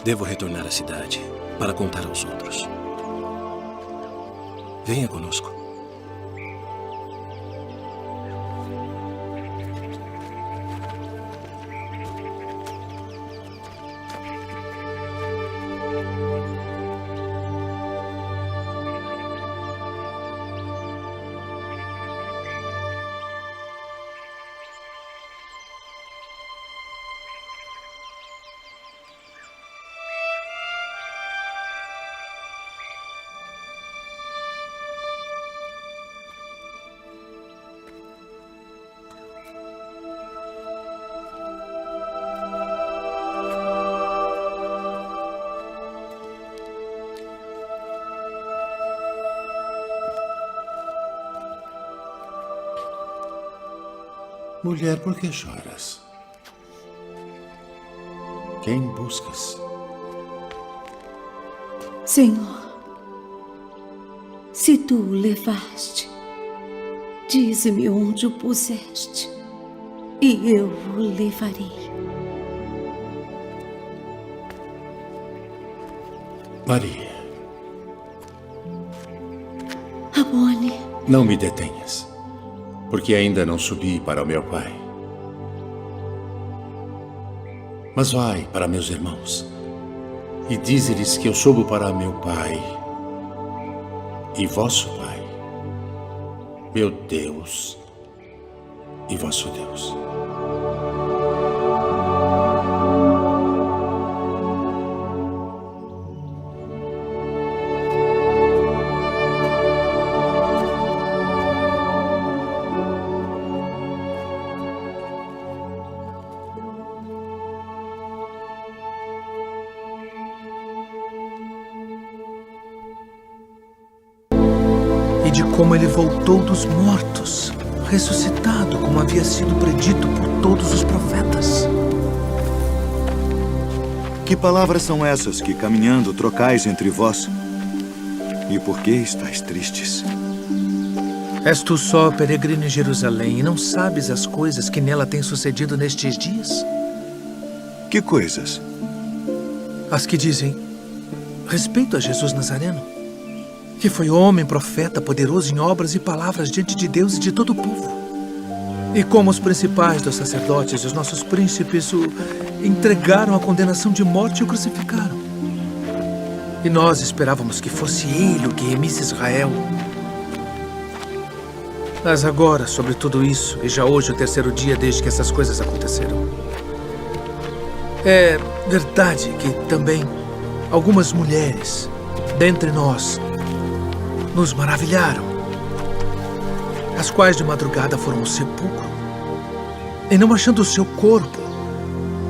Devo retornar à cidade para contar aos outros. Venha conosco. Mulher, por que choras? Quem buscas? Senhor, se tu o levaste, dize-me onde o puseste, e eu o levarei. Maria. Rabboni. Não me detenhas, porque ainda não subi para o meu Pai. Mas vai para meus irmãos e dize-lhes que eu subo para meu Pai e vosso Pai, meu Deus e vosso Deus. De como ele voltou dos mortos, ressuscitado, como havia sido predito por todos os profetas. Que palavras são essas que, caminhando, trocais entre vós? E por que estáis tristes? És tu só, peregrino em Jerusalém, e não sabes as coisas que nela têm sucedido nestes dias? Que coisas? As que dizem respeito a Jesus Nazareno, que foi homem, profeta, poderoso em obras e palavras diante de Deus e de todo o povo. E como os principais dos sacerdotes e os nossos príncipes o entregaram à condenação de morte e o crucificaram. E nós esperávamos que fosse ele o que remisse Israel. Mas agora, sobre tudo isso, e já hoje o terceiro dia desde que essas coisas aconteceram, é verdade que também algumas mulheres dentre nós nos maravilharam, as quais de madrugada foram ao sepulcro e, não achando o seu corpo,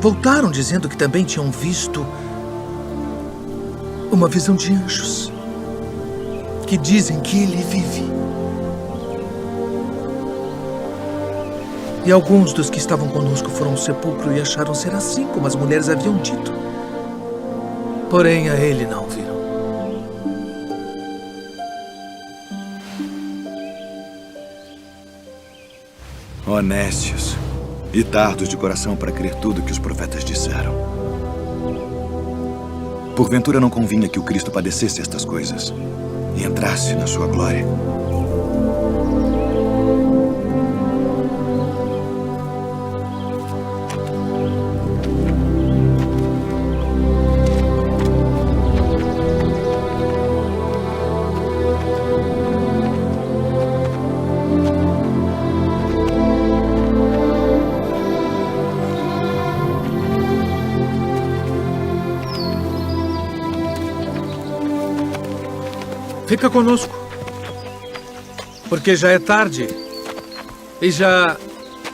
voltaram dizendo que também tinham visto uma visão de anjos que dizem que ele vive. E alguns dos que estavam conosco foram ao sepulcro e acharam ser assim como as mulheres haviam dito. Porém, a ele não viram. Honestos e tardos de coração para crer tudo que os profetas disseram. Porventura não convinha que o Cristo padecesse estas coisas e entrasse na sua glória? Fica conosco, porque já é tarde e já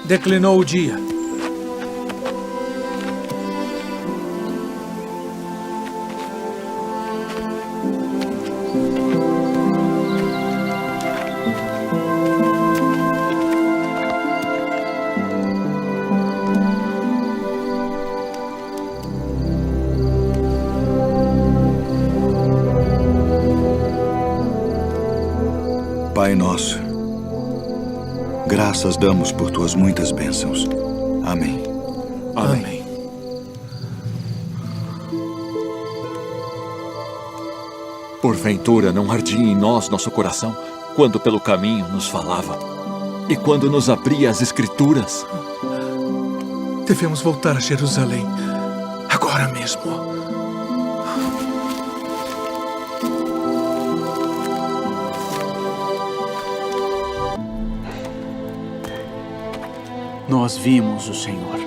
declinou o dia. Pai nosso, graças damos por tuas muitas bênçãos. Amém. Amém. Porventura não ardia em nós nosso coração quando pelo caminho nos falava e quando nos abria as Escrituras? Devemos voltar a Jerusalém agora mesmo. Nós vimos o Senhor.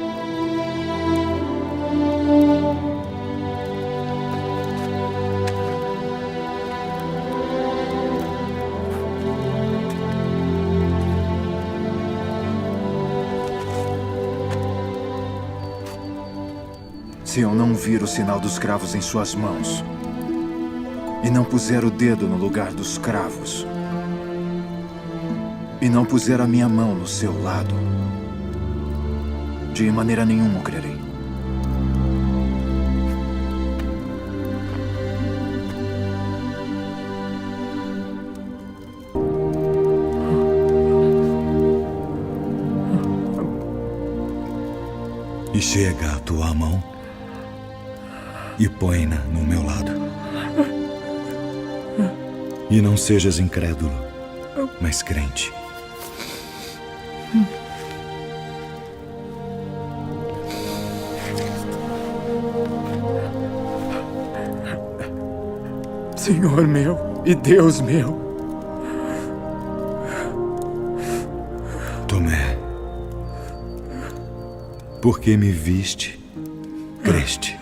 Se eu não vir o sinal dos cravos em suas mãos e não puser o dedo no lugar dos cravos e não puser a minha mão no seu lado, de maneira nenhuma o crerei. E chega a tua mão e põe-na no meu lado. E não sejas incrédulo, mas crente. Senhor meu e Deus meu. Tomé, porque me viste, creste.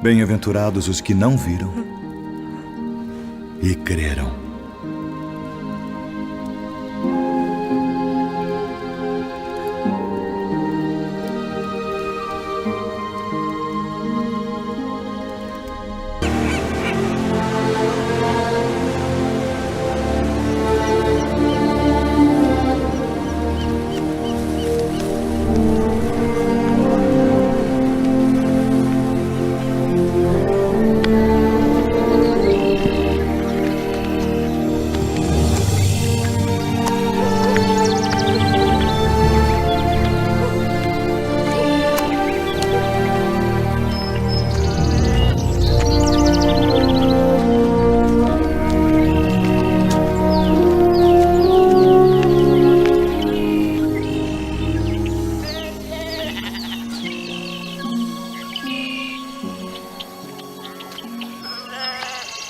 Bem-aventurados os que não viram e creram.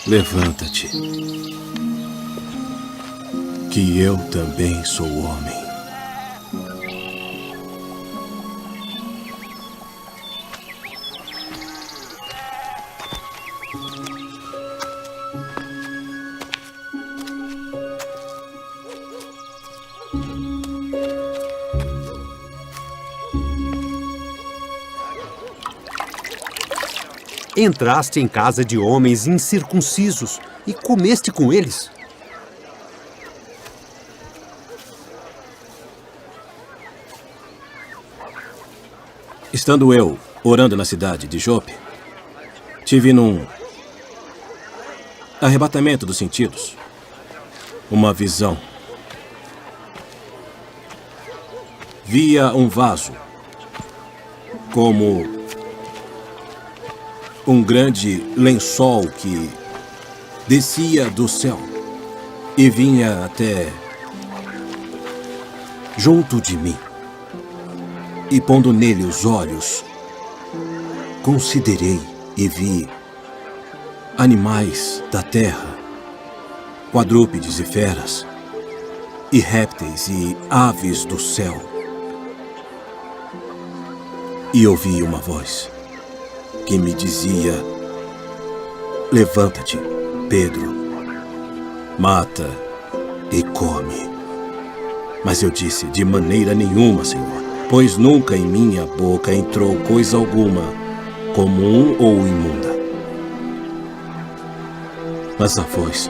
Levanta-te, que eu também sou homem. Entraste em casa de homens incircuncisos e comeste com eles. Estando eu orando na cidade de Jope, tive num arrebatamento dos sentidos uma visão. Via um vaso como um grande lençol que descia do céu e vinha até junto de mim. E pondo nele os olhos, considerei e vi animais da terra, quadrúpedes e feras, e répteis e aves do céu. E ouvi uma voz que me dizia: levanta-te, Pedro, mata e come. Mas eu disse: de maneira nenhuma, Senhor, pois nunca em minha boca entrou coisa alguma, comum ou imunda. Mas a voz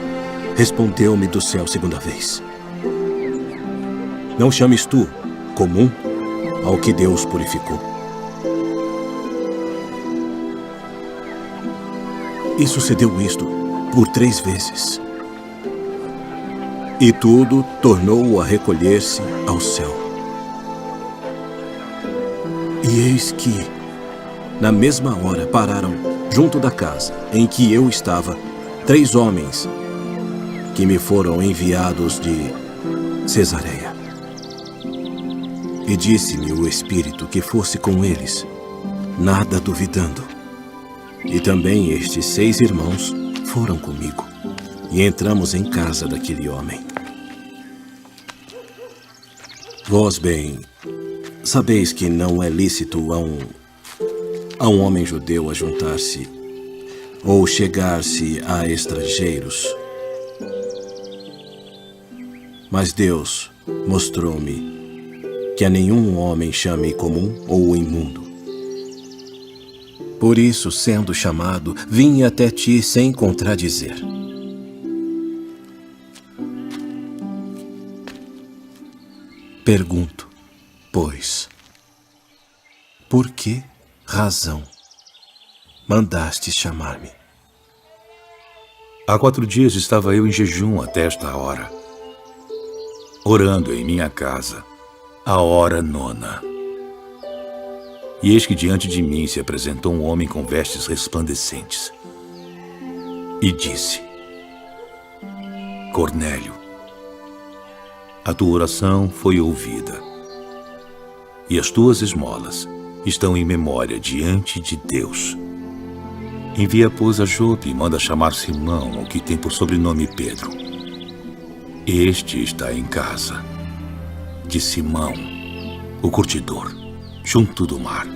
respondeu-me do céu segunda vez: não chames tu comum ao que Deus purificou. E sucedeu isto por 3 vezes. E tudo tornou a recolher-se ao céu. E eis que, na mesma hora, pararam junto da casa em que eu estava, 3 homens que me foram enviados de Cesareia. E disse-me o Espírito que fosse com eles, nada duvidando. E também estes 6 irmãos foram comigo, e entramos em casa daquele homem. Vós bem sabeis que não é lícito a um homem judeu ajuntar-se ou chegar-se a estrangeiros. Mas Deus mostrou-me que a nenhum homem chame comum ou imundo. Por isso, sendo chamado, vim até ti sem contradizer. Pergunto, pois, por que razão mandaste chamar-me? Há 4 dias estava eu em jejum até esta hora, orando em minha casa, a hora 9. E eis que diante de mim se apresentou um homem com vestes resplandecentes. E disse: Cornélio, a tua oração foi ouvida, e as tuas esmolas estão em memória diante de Deus. Envia, pois, a Jope e manda chamar Simão, o que tem por sobrenome Pedro. Este está em casa de Simão, o curtidor, junto do mar.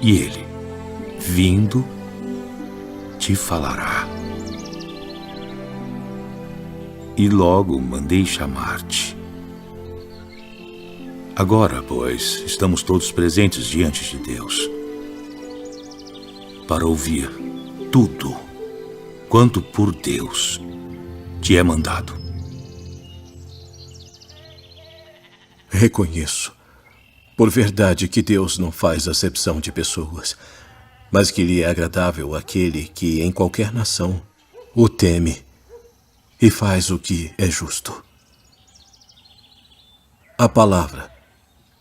E ele, vindo, te falará. E logo mandei chamar-te. Agora, pois, estamos todos presentes diante de Deus, para ouvir tudo quanto por Deus te é mandado. Reconheço, por verdade, que Deus não faz acepção de pessoas, mas que lhe é agradável aquele que em qualquer nação o teme e faz o que é justo. A palavra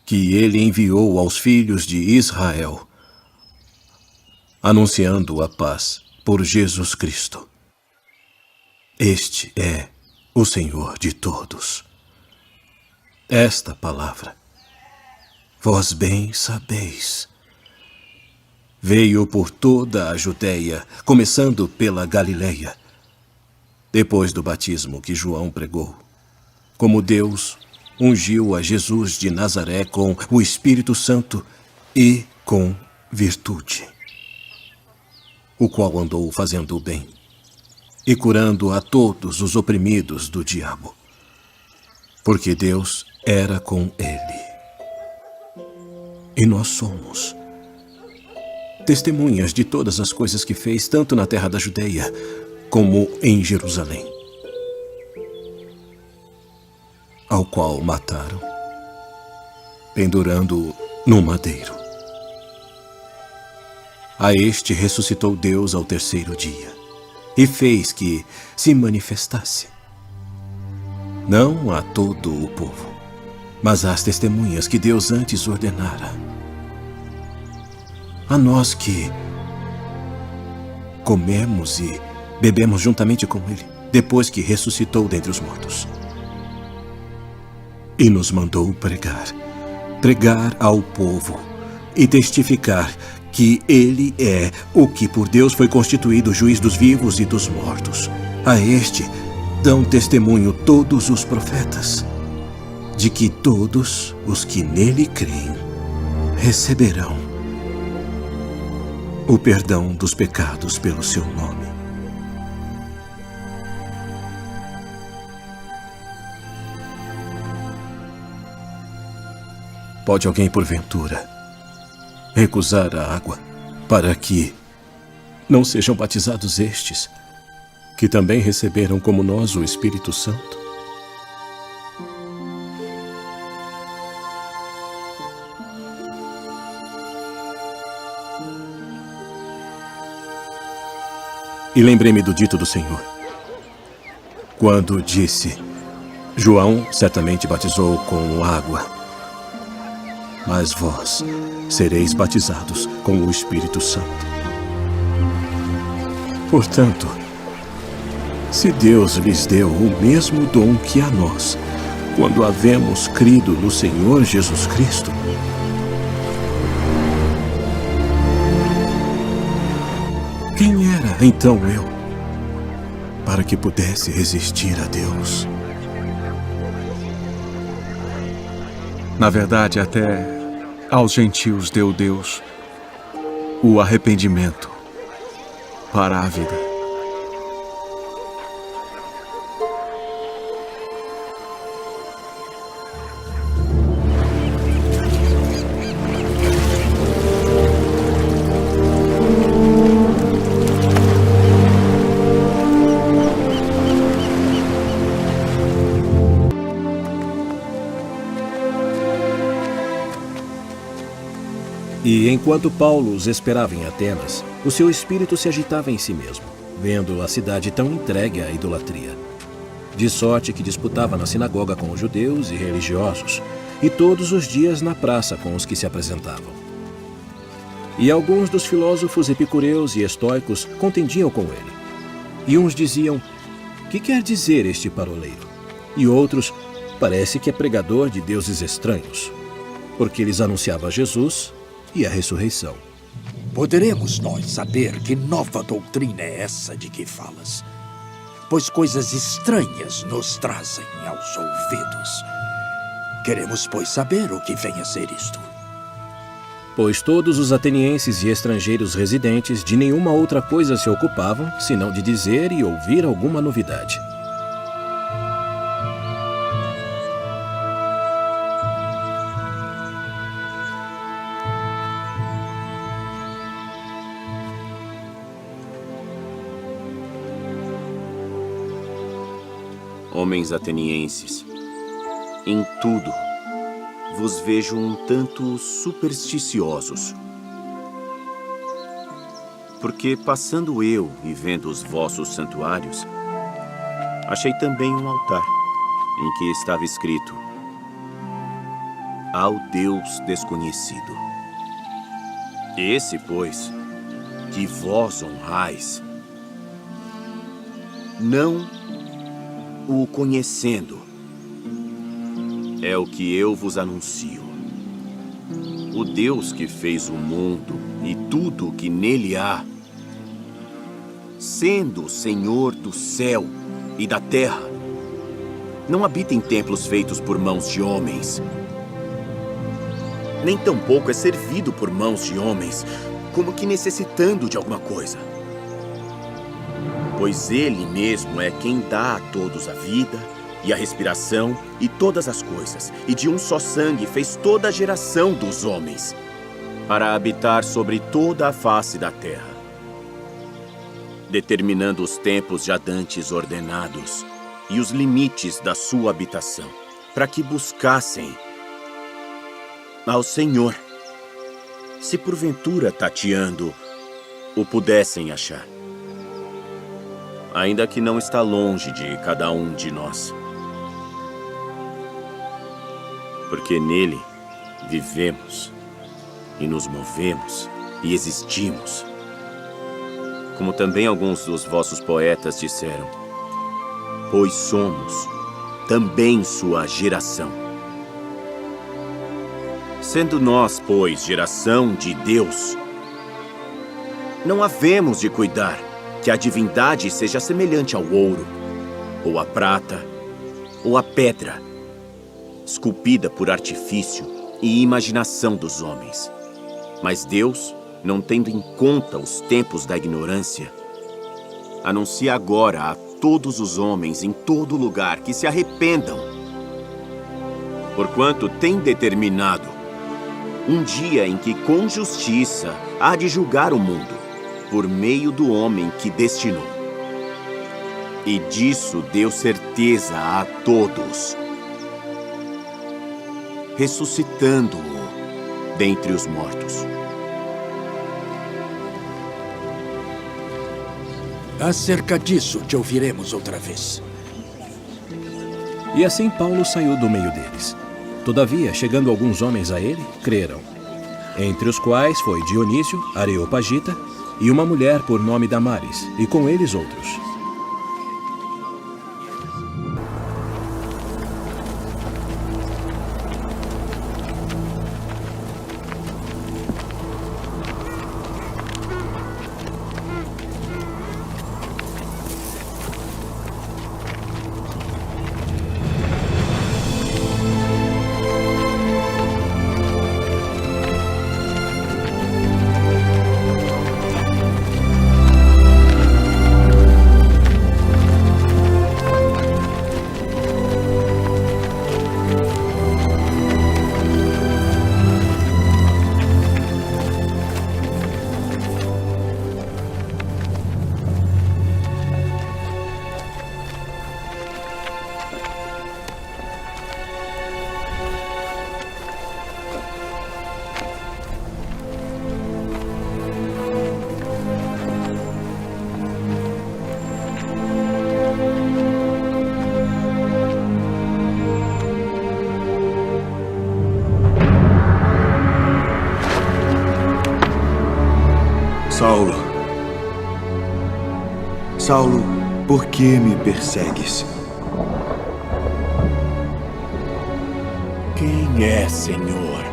que ele enviou aos filhos de Israel, anunciando a paz por Jesus Cristo. Este é o Senhor de todos. Esta palavra, vós bem sabeis, veio por toda a Judeia, começando pela Galileia, depois do batismo que João pregou, como Deus ungiu a Jesus de Nazaré com o Espírito Santo e com virtude, o qual andou fazendo o bem e curando a todos os oprimidos do diabo, porque Deus era com ele. E nós somos testemunhas de todas as coisas que fez, tanto na terra da Judeia como em Jerusalém, ao qual mataram, pendurando-o no madeiro. A este ressuscitou Deus ao 3º dia e fez que se manifestasse, não a todo o povo, mas às testemunhas que Deus antes ordenara, a nós que comemos e bebemos juntamente com ele, depois que ressuscitou dentre os mortos. E nos mandou pregar ao povo e testificar que ele é o que por Deus foi constituído juiz dos vivos e dos mortos. A este dão testemunho todos os profetas, de que todos os que nele creem receberão o perdão dos pecados pelo seu nome. Pode alguém, porventura, recusar a água para que não sejam batizados estes, que também receberam como nós o Espírito Santo? E lembrei-me do dito do Senhor, quando disse: João certamente batizou com água, mas vós sereis batizados com o Espírito Santo. Portanto, se Deus lhes deu o mesmo dom que a nós, quando havemos crido no Senhor Jesus Cristo, quem era então eu para que pudesse resistir a Deus? Na verdade, até aos gentios deu Deus o arrependimento para a vida. E enquanto Paulo os esperava em Atenas, o seu espírito se agitava em si mesmo, vendo a cidade tão entregue à idolatria. De sorte que disputava na sinagoga com os judeus e religiosos, e todos os dias na praça com os que se apresentavam. E alguns dos filósofos epicureus e estoicos contendiam com ele. E uns diziam: "Que quer dizer este paroleiro?" E outros: "Parece que é pregador de deuses estranhos", porque lhes anunciava Jesus e a ressurreição. Poderemos nós saber que nova doutrina é essa de que falas? Pois coisas estranhas nos trazem aos ouvidos. Queremos, pois, saber o que vem a ser isto. Pois todos os atenienses e estrangeiros residentes de nenhuma outra coisa se ocupavam, senão de dizer e ouvir alguma novidade. Homens atenienses, em tudo vos vejo um tanto supersticiosos. Porque passando eu e vendo os vossos santuários, achei também um altar, em que estava escrito: "Ao Deus desconhecido". Esse, pois, que vós honrais, não o conhecendo, é o que eu vos anuncio. O Deus que fez o mundo e tudo o que nele há, sendo o Senhor do céu e da terra, não habita em templos feitos por mãos de homens, nem tampouco é servido por mãos de homens, como que necessitando de alguma coisa. Pois ele mesmo é quem dá a todos a vida e a respiração e todas as coisas, e de um só sangue fez toda a geração dos homens, para habitar sobre toda a face da terra, determinando os tempos já dantes ordenados e os limites da sua habitação, para que buscassem ao Senhor, se porventura tateando o pudessem achar. Ainda que não está longe de cada um de nós. Porque nele vivemos e nos movemos e existimos. Como também alguns dos vossos poetas disseram, pois somos também sua geração. Sendo nós, pois, geração de Deus, não havemos de cuidar que a divindade seja semelhante ao ouro, ou à prata, ou à pedra, esculpida por artifício e imaginação dos homens. Mas Deus, não tendo em conta os tempos da ignorância, anuncia agora a todos os homens em todo lugar que se arrependam, porquanto tem determinado um dia em que com justiça há de julgar o mundo, por meio do homem que destinou. E disso deu certeza a todos, ressuscitando-o dentre os mortos. Acerca disso te ouviremos outra vez. E assim Paulo saiu do meio deles. Todavia, chegando alguns homens a ele, creram, entre os quais foi Dionísio, Areopagita, e uma mulher por nome Damares, e com eles outros. Saulo, Saulo, por que me persegues? Quem é, Senhor?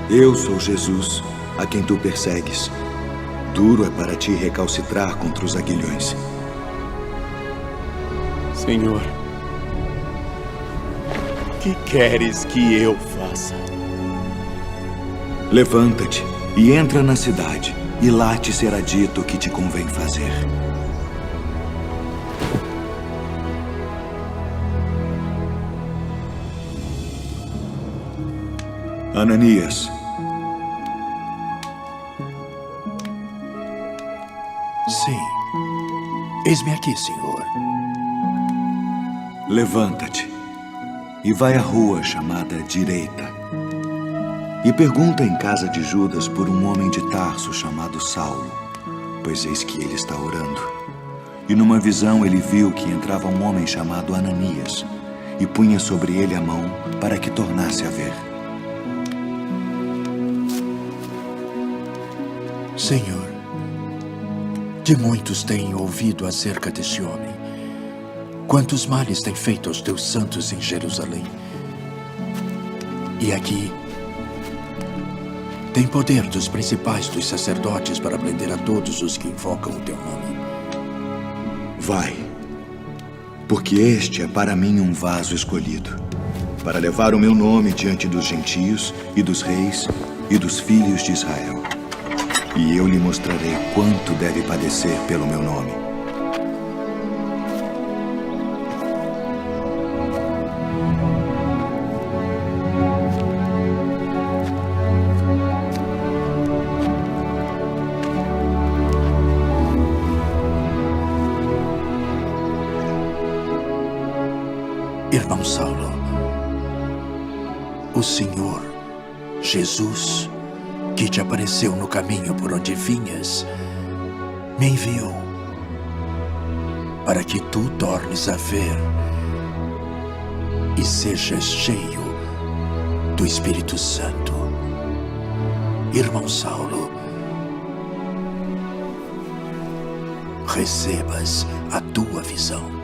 Eu sou Jesus, a quem tu persegues. Duro é para ti recalcitrar contra os aguilhões. Senhor, que queres que eu faça? Levanta-te e entra na cidade, e lá te será dito o que te convém fazer. Ananias. Sim. Eis-me aqui, Senhor. Levanta-te e vai à rua chamada Direita. E pergunta em casa de Judas por um homem de Tarso chamado Saulo, pois eis que ele está orando. E numa visão ele viu que entrava um homem chamado Ananias, e punha sobre ele a mão para que tornasse a ver. Senhor, de muitos tenho ouvido acerca deste homem. Quantos males tem feito aos teus santos em Jerusalém. E aqui tem poder dos principais dos sacerdotes para prender a todos os que invocam o teu nome. Vai, porque este é para mim um vaso escolhido, para levar o meu nome diante dos gentios e dos reis e dos filhos de Israel. E eu lhe mostrarei quanto deve padecer pelo meu nome. Irmão Saulo, o Senhor Jesus, que te apareceu no caminho por onde vinhas, me enviou para que tu tornes a ver e sejas cheio do Espírito Santo. Irmão Saulo, recebas a tua visão.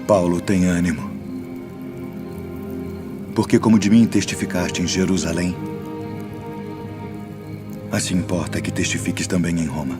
Paulo, tem ânimo. Porque como de mim testificaste em Jerusalém, assim importa que testifiques também em Roma.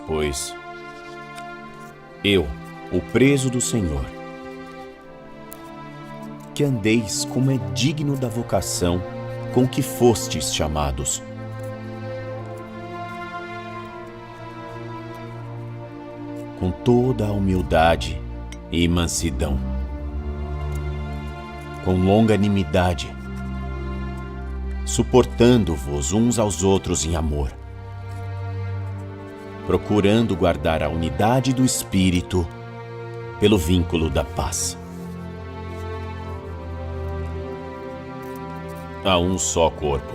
Pois eu, o preso do Senhor, que andeis como é digno da vocação com que fostes chamados. Com toda a humildade e mansidão, com longanimidade, suportando-vos uns aos outros em amor, procurando guardar a unidade do Espírito pelo vínculo da paz. Há um só corpo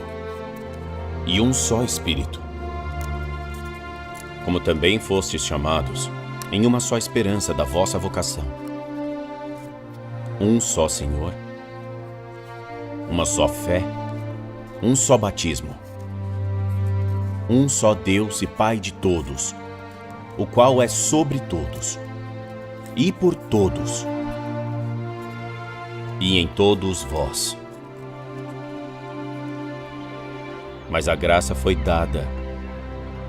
e um só Espírito, como também fostes chamados em uma só esperança da vossa vocação. Um só Senhor, uma só fé, um só batismo, um só Deus e Pai de todos, o qual é sobre todos, e por todos, e em todos vós. Mas a graça foi dada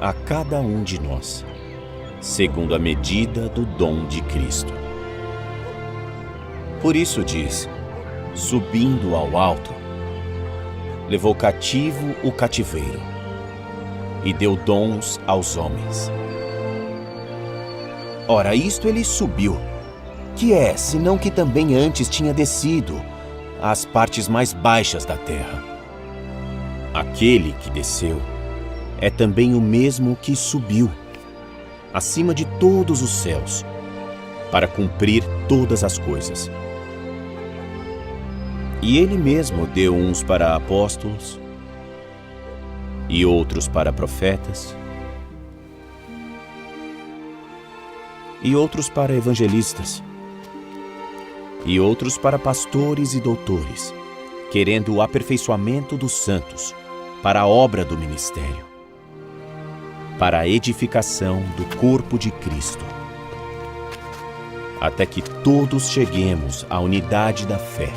a cada um de nós, segundo a medida do dom de Cristo. Por isso diz, subindo ao alto, levou cativo o cativeiro e deu dons aos homens. Ora, isto ele subiu, que é, senão que também antes tinha descido às partes mais baixas da terra. Aquele que desceu é também o mesmo que subiu acima de todos os céus, para cumprir todas as coisas. E ele mesmo deu uns para apóstolos, e outros para profetas, e outros para evangelistas, e outros para pastores e doutores, querendo o aperfeiçoamento dos santos, para a obra do ministério, para a edificação do corpo de Cristo, até que todos cheguemos à unidade da fé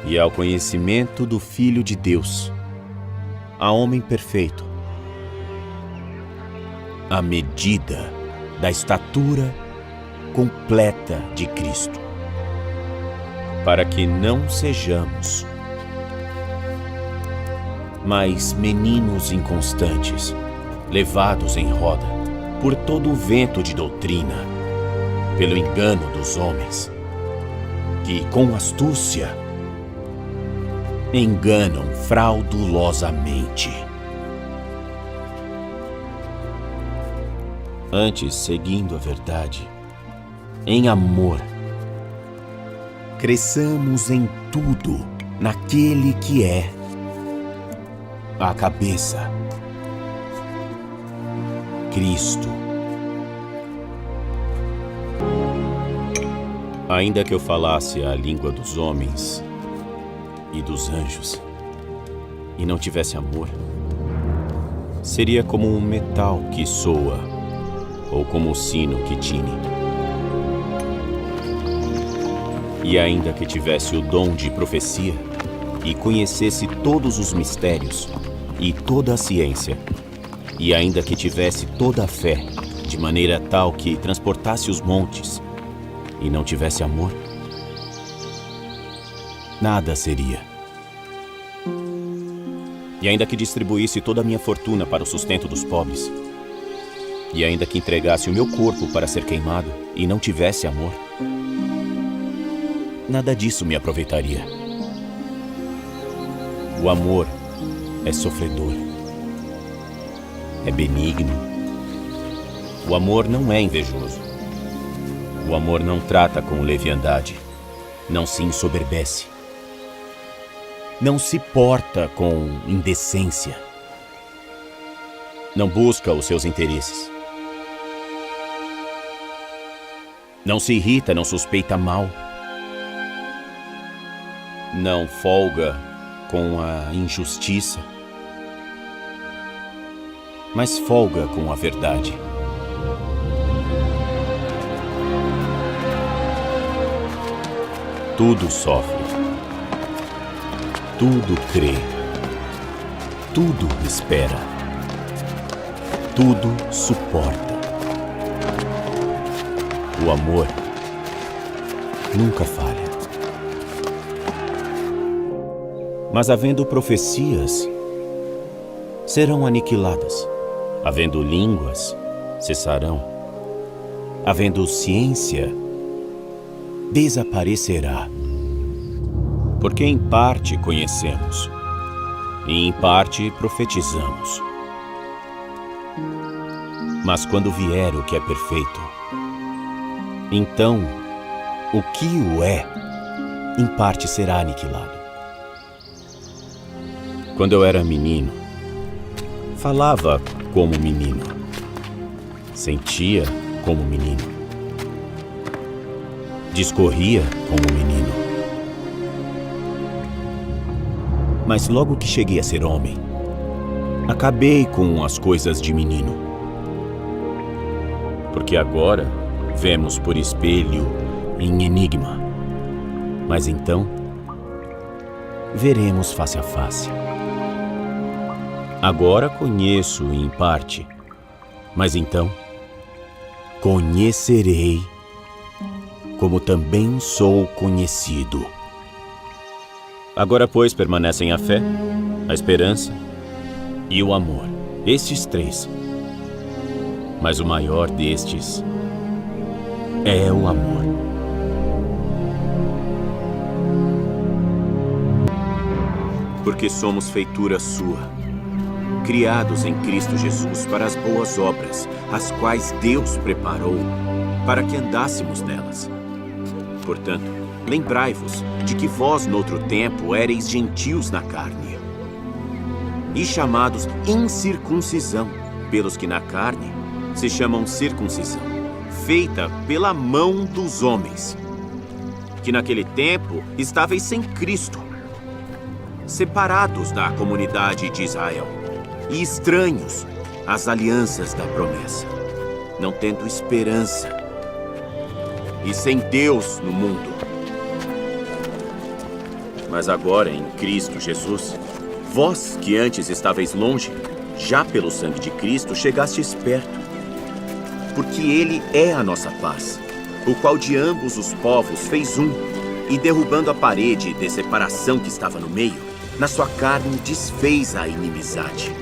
e ao conhecimento do Filho de Deus, a homem perfeito, à medida da estatura completa de Cristo, para que não sejamos mais meninos inconstantes, levados em roda por todo o vento de doutrina, pelo engano dos homens, que com astúcia enganam fraudulosamente. Antes, seguindo a verdade, em amor, cresçamos em tudo naquele que é a cabeça, Cristo. Ainda que eu falasse a língua dos homens e dos anjos, e não tivesse amor, seria como um metal que soa, ou como o sino que tine. E ainda que tivesse o dom de profecia, e conhecesse todos os mistérios, e toda a ciência, e ainda que tivesse toda a fé, de maneira tal que transportasse os montes, e não tivesse amor, nada seria. E ainda que distribuísse toda a minha fortuna para o sustento dos pobres, e ainda que entregasse o meu corpo para ser queimado, e não tivesse amor, nada disso me aproveitaria. O amor é sofredor, é benigno. O amor não é invejoso. O amor não trata com leviandade, não se ensoberbece, não se porta com indecência, não busca os seus interesses, não se irrita, não suspeita mal, não folga com a injustiça, mas folga com a verdade. Tudo sofre, tudo crê, tudo espera, tudo suporta. O amor nunca falha. Mas havendo profecias, serão aniquiladas. Havendo línguas, cessarão. Havendo ciência, desaparecerá. Porque em parte conhecemos, e em parte profetizamos. Mas quando vier o que é perfeito, então o que o é, em parte será aniquilado. Quando eu era menino, falava como menino, sentia como menino, discorria como menino. Mas logo que cheguei a ser homem, acabei com as coisas de menino. Porque agora vemos por espelho em enigma, mas então veremos face a face. Agora conheço em parte, mas então conhecerei como também sou conhecido. Agora, pois, permanecem a fé, a esperança e o amor, estes três. Mas o maior destes é o amor. Porque somos feitura sua, criados em Cristo Jesus para as boas obras, as quais Deus preparou para que andássemos nelas. Portanto, lembrai-vos de que vós, noutro tempo, éreis gentios na carne, e chamados incircuncisão, pelos que na carne se chamam circuncisão, feita pela mão dos homens, que naquele tempo estáveis sem Cristo, separados da comunidade de Israel, e estranhos às alianças da promessa, não tendo esperança, e sem Deus no mundo. Mas agora, em Cristo Jesus, vós que antes estáveis longe, já pelo sangue de Cristo chegastes perto, porque Ele é a nossa paz, o qual de ambos os povos fez um, e derrubando a parede de separação que estava no meio, na sua carne desfez a inimizade.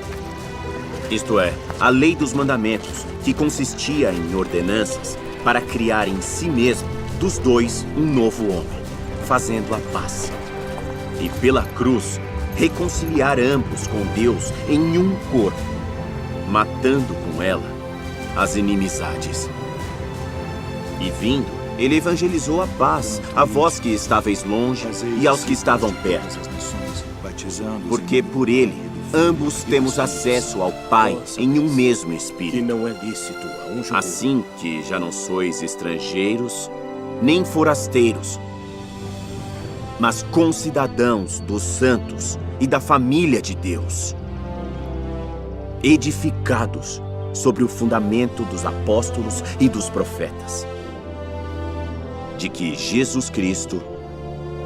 Isto é, a lei dos mandamentos, que consistia em ordenanças, para criar em si mesmo, dos dois, um novo homem, fazendo a paz. E pela cruz, reconciliar ambos com Deus em um corpo, matando com ela as inimizades. E vindo, ele evangelizou a paz a vós que estáveis longe e aos que estavam perto. Porque por ele, ambos temos acesso ao Pai em um mesmo Espírito. Que não é lícito a um judeu. Assim que já não sois estrangeiros, nem forasteiros, mas concidadãos dos santos e da família de Deus, edificados sobre o fundamento dos apóstolos e dos profetas, de que Jesus Cristo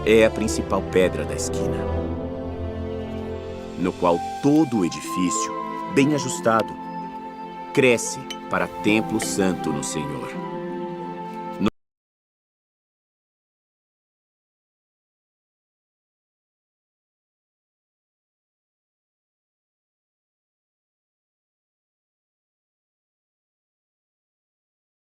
é a principal pedra da esquina, no qual todo o edifício, bem ajustado, cresce para templo santo no Senhor.